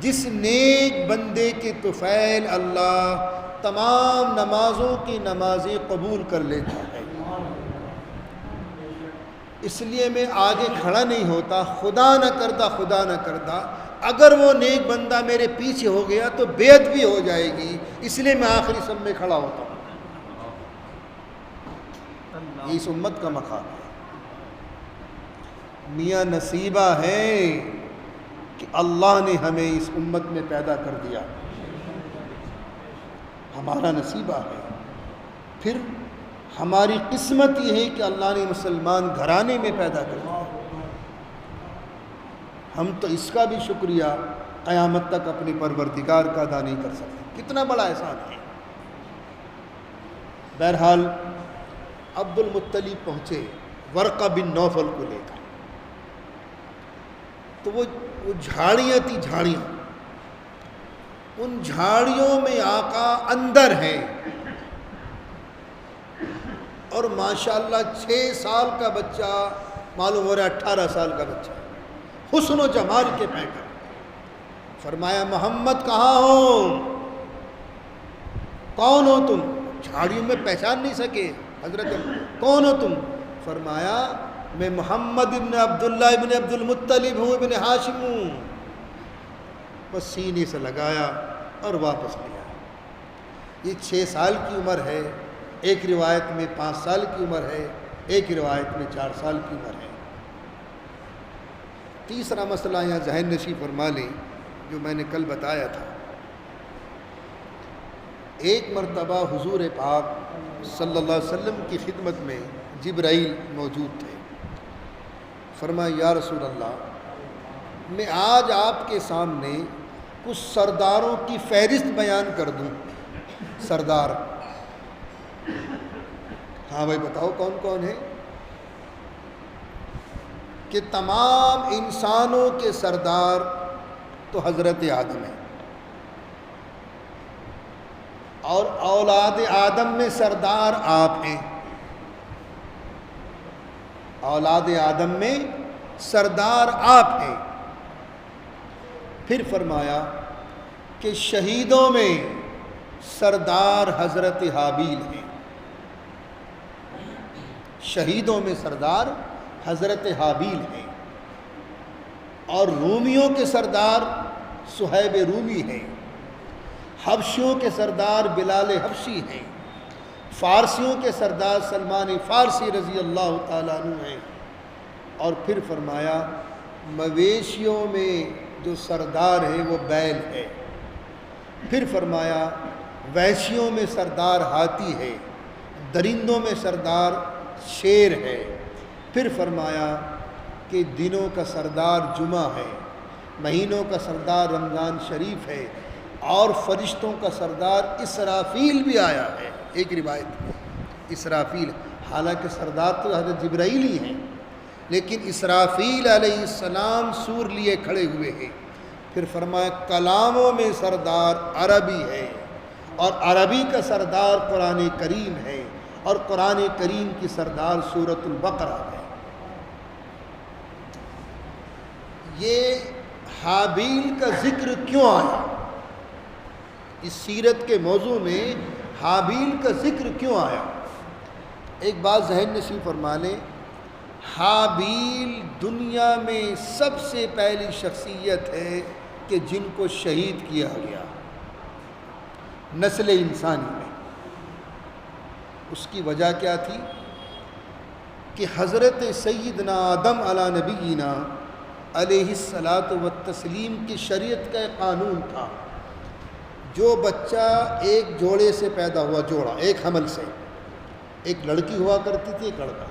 جس نیک بندے کے طفیل اللہ تمام نمازوں کی نمازیں قبول کر لیتا ہے. اس لیے میں آگے کھڑا نہیں ہوتا، خدا نہ کرتا اگر وہ نیک بندہ میرے پیچھے ہو گیا تو بیعت بھی ہو جائے گی، اس لیے میں آخری صف میں کھڑا ہوتا ہوں. یہ اس امت کا مقام ہے. میاں نصیبہ ہے کہ اللہ نے ہمیں اس امت میں پیدا کر دیا، ہمارا نصیبہ ہے. پھر ہماری قسمت یہ ہے کہ اللہ نے مسلمان گھرانے میں پیدا کر دیا. ہم تو اس کا بھی شکریہ قیامت تک اپنے پروردگار کا ادا نہیں کر سکتے. کتنا بڑا احسان ہے. بہرحال عبد المطلب پہنچے ورقہ بن نوفل کو لے کر، تو وہ جھاڑیاں تھی، جھاڑیاں، ان جھاڑیوں میں آقا اندر ہیں، اور ماشاءاللہ 6 سال کا بچہ معلوم ہو رہا ہے 18 سال کا بچہ، حسن و جمال کے پیکر. فرمایا محمد کہاں ہو؟ کون ہو تم؟ جھاڑیوں میں پہچان نہیں سکے حضرت، کون ہو تم؟ فرمایا میں محمد ابن عبداللہ ابن عبد المطلب ہوں، ابن ہاشم ہوں. بس سینے سے لگایا اور واپس لیا. یہ 6 سال کی عمر ہے، ایک روایت میں 5 سال کی عمر ہے، ایک روایت میں 4 سال کی عمر ہے. تیسرا مسئلہ یہاں ذہن نشی فرما لیں جو میں نے کل بتایا تھا. ایک مرتبہ حضور پاک صلی اللہ علیہ وسلم کی خدمت میں جبرائیل موجود تھے. فرمایا یا رسول اللہ، میں آج آپ کے سامنے کچھ سرداروں کی فہرست بیان کر دوں. سردار ہاں بھائی بتاؤ کون کون ہے؟ کہ تمام انسانوں کے سردار تو حضرت آدم ہے، اور اولاد آدم میں سردار آپ ہیں، اولاد آدم میں سردار آپ ہیں۔ پھر فرمایا کہ شہیدوں میں سردار حضرت حابیل ہیں، شہیدوں میں سردار حضرت حابیل ہیں، اور رومیوں کے سردار صہیب رومی ہیں، حبشیوں کے سردار بلال حبشی ہیں، فارسیوں کے سردار سلمان فارسی رضی اللہ تعالیٰ عنہ ہیں۔ اور پھر فرمایا مویشیوں میں جو سردار ہے وہ بیل ہے۔ پھر فرمایا وحشیوں میں سردار ہاتھی ہے، درندوں میں سردار شیر ہے۔ پھر فرمایا کہ دنوں کا سردار جمعہ ہے، مہینوں کا سردار رمضان شریف ہے، اور فرشتوں کا سردار اسرافیل بھی آیا ہے۔ ایک روایت میں اسرافیل، حالانکہ سردار تو حضرت جبرائیل ہی ہیں، لیکن اسرافیل علیہ السلام سور لیے کھڑے ہوئے ہیں۔ پھر فرمایا کلاموں میں سردار عربی ہے، اور عربی کا سردار قرآن کریم ہے، اور قرآن کریم کی سردار سورۃ البقرہ ہے۔ یہ حابیل کا ذکر کیوں آیا؟ اس سیرت کے موضوع میں حابیل کا ذکر کیوں آیا؟ ایک بات ذہن نشین فرما لیں، حابیل دنیا میں سب سے پہلی شخصیت ہے کہ جن کو شہید کیا گیا نسل انسانی میں۔ اس کی وجہ کیا تھی؟ کہ حضرت سیدنا آدم علی نبینا علیہ الصلاۃ والتسلیم کی شریعت کا ایک قانون تھا، جو بچہ ایک جوڑے سے پیدا ہوا، جوڑا ایک حمل سے، ایک لڑکی ہوا کرتی تھی ایک لڑکا،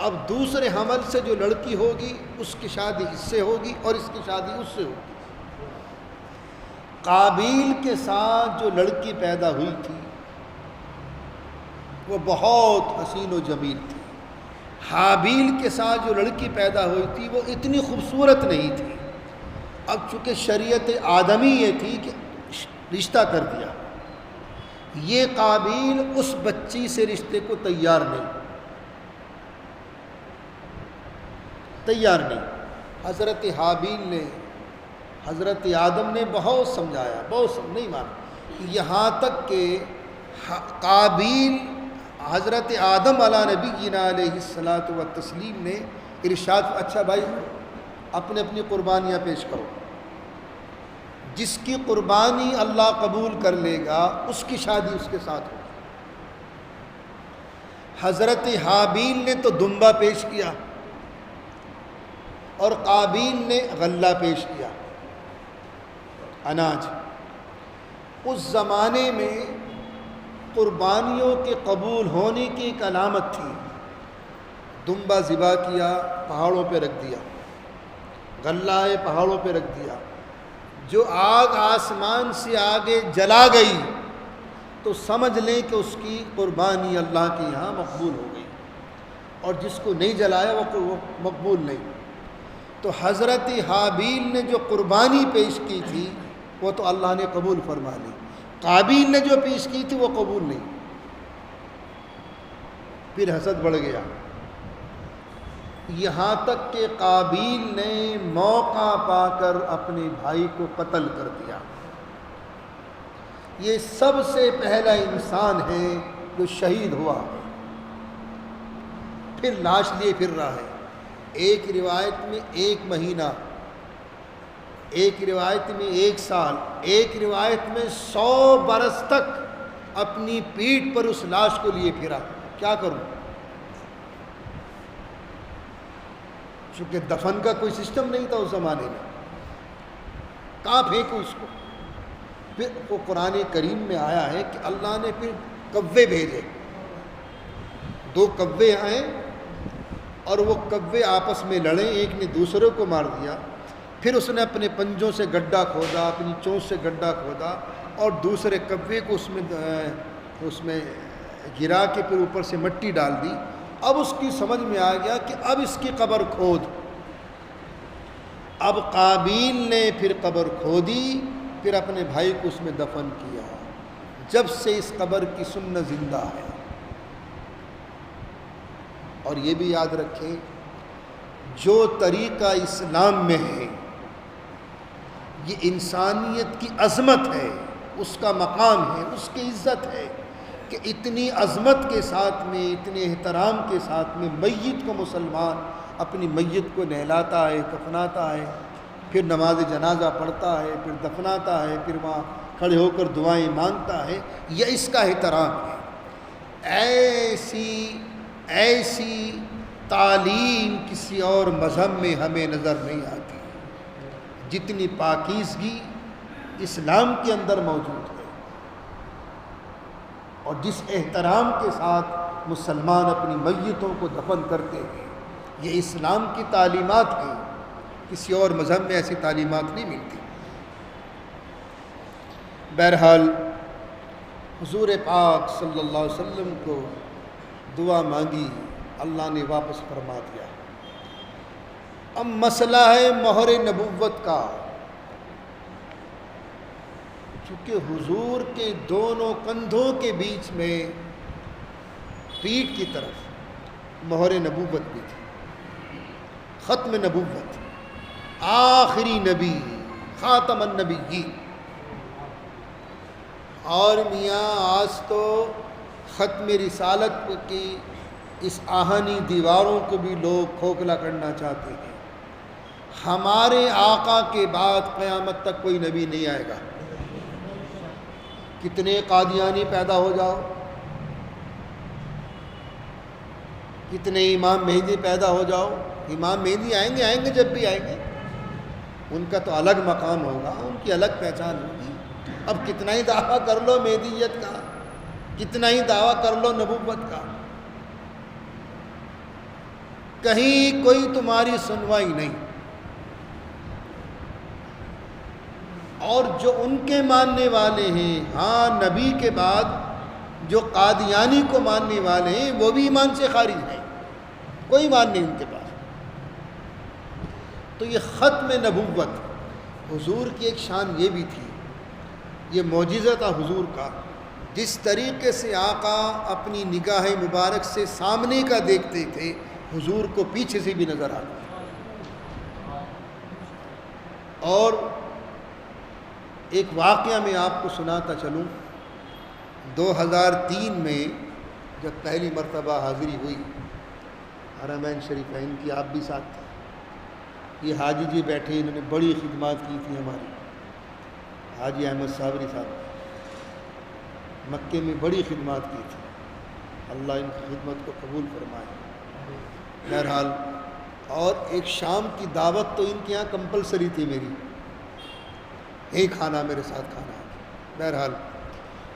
اب دوسرے حمل سے جو لڑکی ہوگی اس کی شادی اس سے ہوگی اور اس کی شادی اس سے ہوگی۔ قابیل کے ساتھ جو لڑکی پیدا ہوئی تھی وہ بہت حسین و جمیل تھی، حابیل کے ساتھ جو لڑکی پیدا ہوئی تھی وہ اتنی خوبصورت نہیں تھی۔ اب چونکہ شریعت آدمی یہ تھی کہ رشتہ کر دیا، یہ قابیل اس بچی سے رشتے کو تیار نہیں، حضرت حابیل نے، حضرت آدم نے بہت سمجھایا، نہیں مانا، یہاں تک کہ قابیل حضرت آدم علی نبینا علیہ الصلاۃ والتسلیم نے ارشاد، اچھا بھائی اپنی اپنی قربانیاں پیش کرو، جس کی قربانی اللہ قبول کر لے گا اس کی شادی اس کے ساتھ ہوگی۔ حضرت حابیل نے تو دمبا پیش کیا اور قابیل نے غلہ پیش کیا، اناج۔ اس زمانے میں قربانیوں کے قبول ہونے کی ایک علامت تھی، دمبا ذبح کیا، پہاڑوں پہ رکھ دیا، غلہ پہاڑوں پہ رکھ دیا، جو آگ آسمان سے آگے جلا گئی تو سمجھ لیں کہ اس کی قربانی اللہ کے یہاں مقبول ہو گئی، اور جس کو نہیں جلایا وہ مقبول نہیں۔ تو حضرت حابیل نے جو قربانی پیش کی تھی وہ تو اللہ نے قبول فرما لی، قابیل نے جو پیش کی تھی وہ قبول نہیں۔ پھر حسد بڑھ گیا، یہاں تک کہ قابیل نے موقع پا کر اپنے بھائی کو قتل کر دیا۔ یہ سب سے پہلا انسان ہے جو شہید ہوا ہے، پھر لاش لیے پھر رہا ہے، ایک روایت میں 1 مہینہ، ایک روایت میں 1 سال، ایک روایت میں 100 برس تک اپنی پیٹھ پر اس لاش کو لیے پھرا۔ کیا کروں؟ چونکہ دفن کا کوئی سسٹم نہیں تھا اس زمانے میں، کہاں پھینکوں اس کو؟ پھر وہ قرآن کریم میں آیا ہے کہ اللہ نے پھر کوے بھیجے، 2 کوے آئے اور وہ کوے آپس میں لڑے، ایک نے دوسرے کو مار دیا، پھر اس نے اپنے پنجوں سے گڈھا کھودا، اپنی چونچ سے گڈھا کھودا، اور دوسرے کوے کو اس میں گرا کے پھر اوپر سے مٹی ڈال دی. اب اس کی سمجھ میں آ گیا کہ اب اس کی قبر کھود. اب قابیل نے پھر قبر کھودی, پھر اپنے بھائی کو اس میں دفن کیا. جب سے اس قبر کی سنت زندہ ہے. اور یہ بھی یاد رکھیں, جو طریقہ اسلام میں ہے یہ انسانیت کی عظمت ہے, اس کا مقام ہے, اس کی عزت ہے کہ اتنی عظمت کے ساتھ میں, اتنے احترام کے ساتھ میں میت کو مسلمان اپنی میت کو نہلاتا ہے, کفناتا ہے, پھر نماز جنازہ پڑھتا ہے, پھر دفناتا ہے, پھر وہاں کھڑے ہو کر دعائیں مانگتا ہے. یہ اس کا احترام ہے. ایسی تعلیم کسی اور مذہب میں ہمیں نظر نہیں آتی جتنی پاکیزگی اسلام کے اندر موجود ہے, اور جس احترام کے ساتھ مسلمان اپنی میتوں کو دفن کرتے ہیں. یہ اسلام کی تعلیمات ہیں, کسی اور مذہب میں ایسی تعلیمات نہیں ملتی. بہرحال حضور پاک صلی اللہ علیہ وسلم کو دعا مانگی, اللہ نے واپس فرما دیا. اب مسئلہ ہے مہر نبوت کا. چونکہ حضور کے دونوں کندھوں کے بیچ میں پیٹھ کی طرف مہر نبوت بھی تھی, ختم نبوت, آخری نبی, خاتم النبیین. اور میاں آج تو ختم رسالت کی اس آہنی دیواروں کو بھی لوگ کھوکھلا کرنا چاہتے ہیں. ہمارے آقا کے بعد قیامت تک کوئی نبی نہیں آئے گا. کتنے قادیانی پیدا ہو جاؤ, کتنے امام مہدی پیدا ہو جاؤ, امام مہدی آئیں گے جب بھی آئیں گے, ان کا تو الگ مقام ہوگا, ان کی الگ پہچان ہوگی. اب کتنا ہی دعویٰ کر لو مہدیت کا, کتنا ہی دعویٰ کر لو نبوت کا, کہیں کوئی تمہاری سنوائی نہیں. اور جو ان کے ماننے والے ہیں, ہاں نبی کے بعد جو قادیانی کو ماننے والے ہیں وہ بھی ایمان سے خارج ہیں, کوئی ایمان نہیں ان کے پاس. تو یہ ختم نبوت حضور کی ایک شان یہ بھی تھی, یہ معجزہ تھا حضور کا. جس طریقے سے آقا اپنی نگاہ مبارک سے سامنے کا دیکھتے تھے, حضور کو پیچھے سے بھی نظر آتا. اور ایک واقعہ میں آپ کو سناتا چلوں. 2003 میں جب پہلی مرتبہ حاضری ہوئی حرمین شریفین کی, آپ بھی ساتھ تھے. یہ حاجی جی بیٹھے, انہوں نے بڑی خدمات کی تھی ہماری. حاجی احمد صابری صاحب مکے میں بڑی خدمات کی تھی, اللہ ان کی خدمت کو قبول فرمائے. بہرحال اور ایک شام کی دعوت تو ان کے یہاں کمپلسری تھی میری, یہی کھانا میرے ساتھ کھانا. بہرحال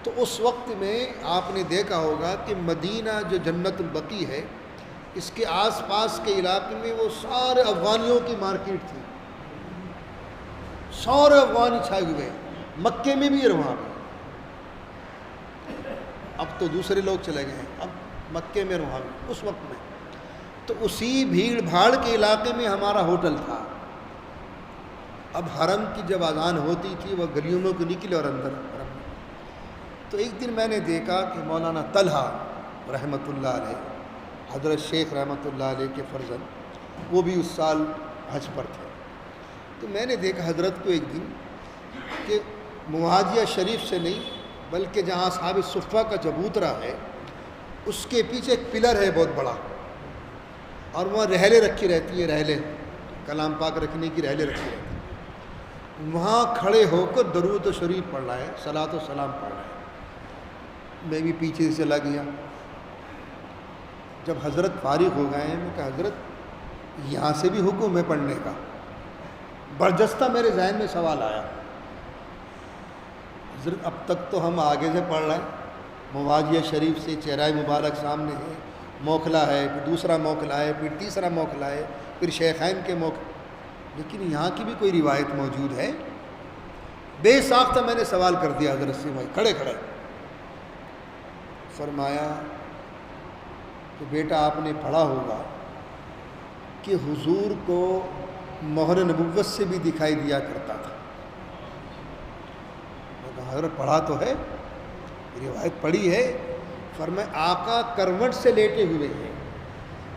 تو اس وقت میں آپ نے دیکھا ہوگا کہ مدینہ جو جنت البقیع ہے, اس کے آس پاس کے علاقے میں وہ سارے افغانیوں کی مارکیٹ تھی, سارے افغانی چھائے ہوئے, مکے میں بھی اور وہاں بھی. اب تو دوسرے لوگ چلے گئے ہیں, اب مکے میں اور وہاں بھی. اس وقت میں تو اسی بھیڑ بھاڑ کے علاقے میں ہمارا ہوٹل تھا. اب حرم کی جب اذان ہوتی تھی وہ گلیوں میں کو نکلے اور اندر حرم میں. تو ایک دن میں نے دیکھا کہ مولانا طلحہ رحمۃ اللہ علیہ, حضرت شیخ رحمۃ اللہ علیہ کے فرزند, وہ بھی اس سال حج پر تھے. تو میں نے دیکھا حضرت کو ایک دن کہ معاجیہ شریف سے نہیں بلکہ جہاں اصحاب صفہ کا چبوترا ہے اس کے پیچھے ایک پلر ہے بہت بڑا, اور وہاں رحلیں رکھی رہتی ہیں, رحلیں کلام پاک رکھنے کی رحلیں رکھی رہتی ہیں. وہاں کھڑے ہو کر درود و شریف پڑھ رہا ہے, صلاۃ و سلام پڑھ رہا ہے. میں بھی پیچھے سے چلا گیا. جب حضرت فارغ ہو گئے ہیں, میں کہا حضرت یہاں سے بھی حکم ہے پڑھنے کا. برجستہ میرے ذہن میں سوال آیا, حضرت اب تک تو ہم آگے سے پڑھ رہے ہیں, مواجیہ شریف سے چہرہ مبارک سامنے ہے, موکھلا ہے, پھر دوسرا موکھلا ہے, پھر تیسرا موکھلا ہے, پھر شیخین کے موکھلا, لیکن یہاں کی بھی کوئی روایت موجود ہے؟ بے ساختہ میں نے سوال کر دیا حضرت سے, بھائی کھڑے کھڑے. فرمایا کہ بیٹا آپ نے پڑھا ہوگا کہ حضور کو مہر نبوت سے بھی دکھائی دیا کرتا تھا۔ میں کہا حضرت پڑھا تو ہے، روایت پڑھی ہے۔ فرمایا آقا کروٹ سے لیٹے ہوئے ہیں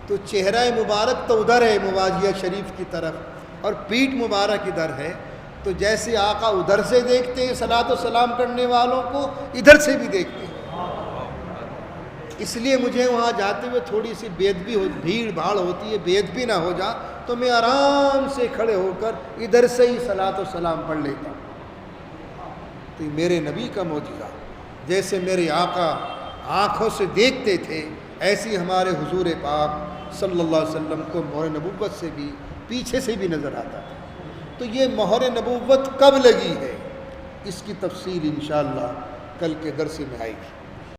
تو چہرہ مبارک تو ادھر ہے مواجہہ شریف کی طرف اور پیٹھ مبارک ادھر ہے، تو جیسے آقا ادھر سے دیکھتے ہیں صلاۃ و سلام کرنے والوں کو، ادھر سے بھی دیکھتے ہیں۔ اس لیے مجھے وہاں جاتے ہوئے تھوڑی سی بھیڑ بھاڑ ہوتی ہے، بے ادبی نہ ہو جا تو میں آرام سے کھڑے ہو کر ادھر سے ہی صلاۃ و سلام پڑھ لیتا ہوں۔ تو یہ میرے نبی کا معجزہ، جیسے میرے آقا آنکھوں سے دیکھتے تھے ایسی ہمارے حضور پاک صلی اللہ علیہ وسلم کو مہر نبوت سے بھی پیچھے سے بھی نظر آتا تھا۔ تو یہ مہر نبوت کب لگی ہے، اس کی تفصیل انشاءاللہ کل کے درس میں آئے گی۔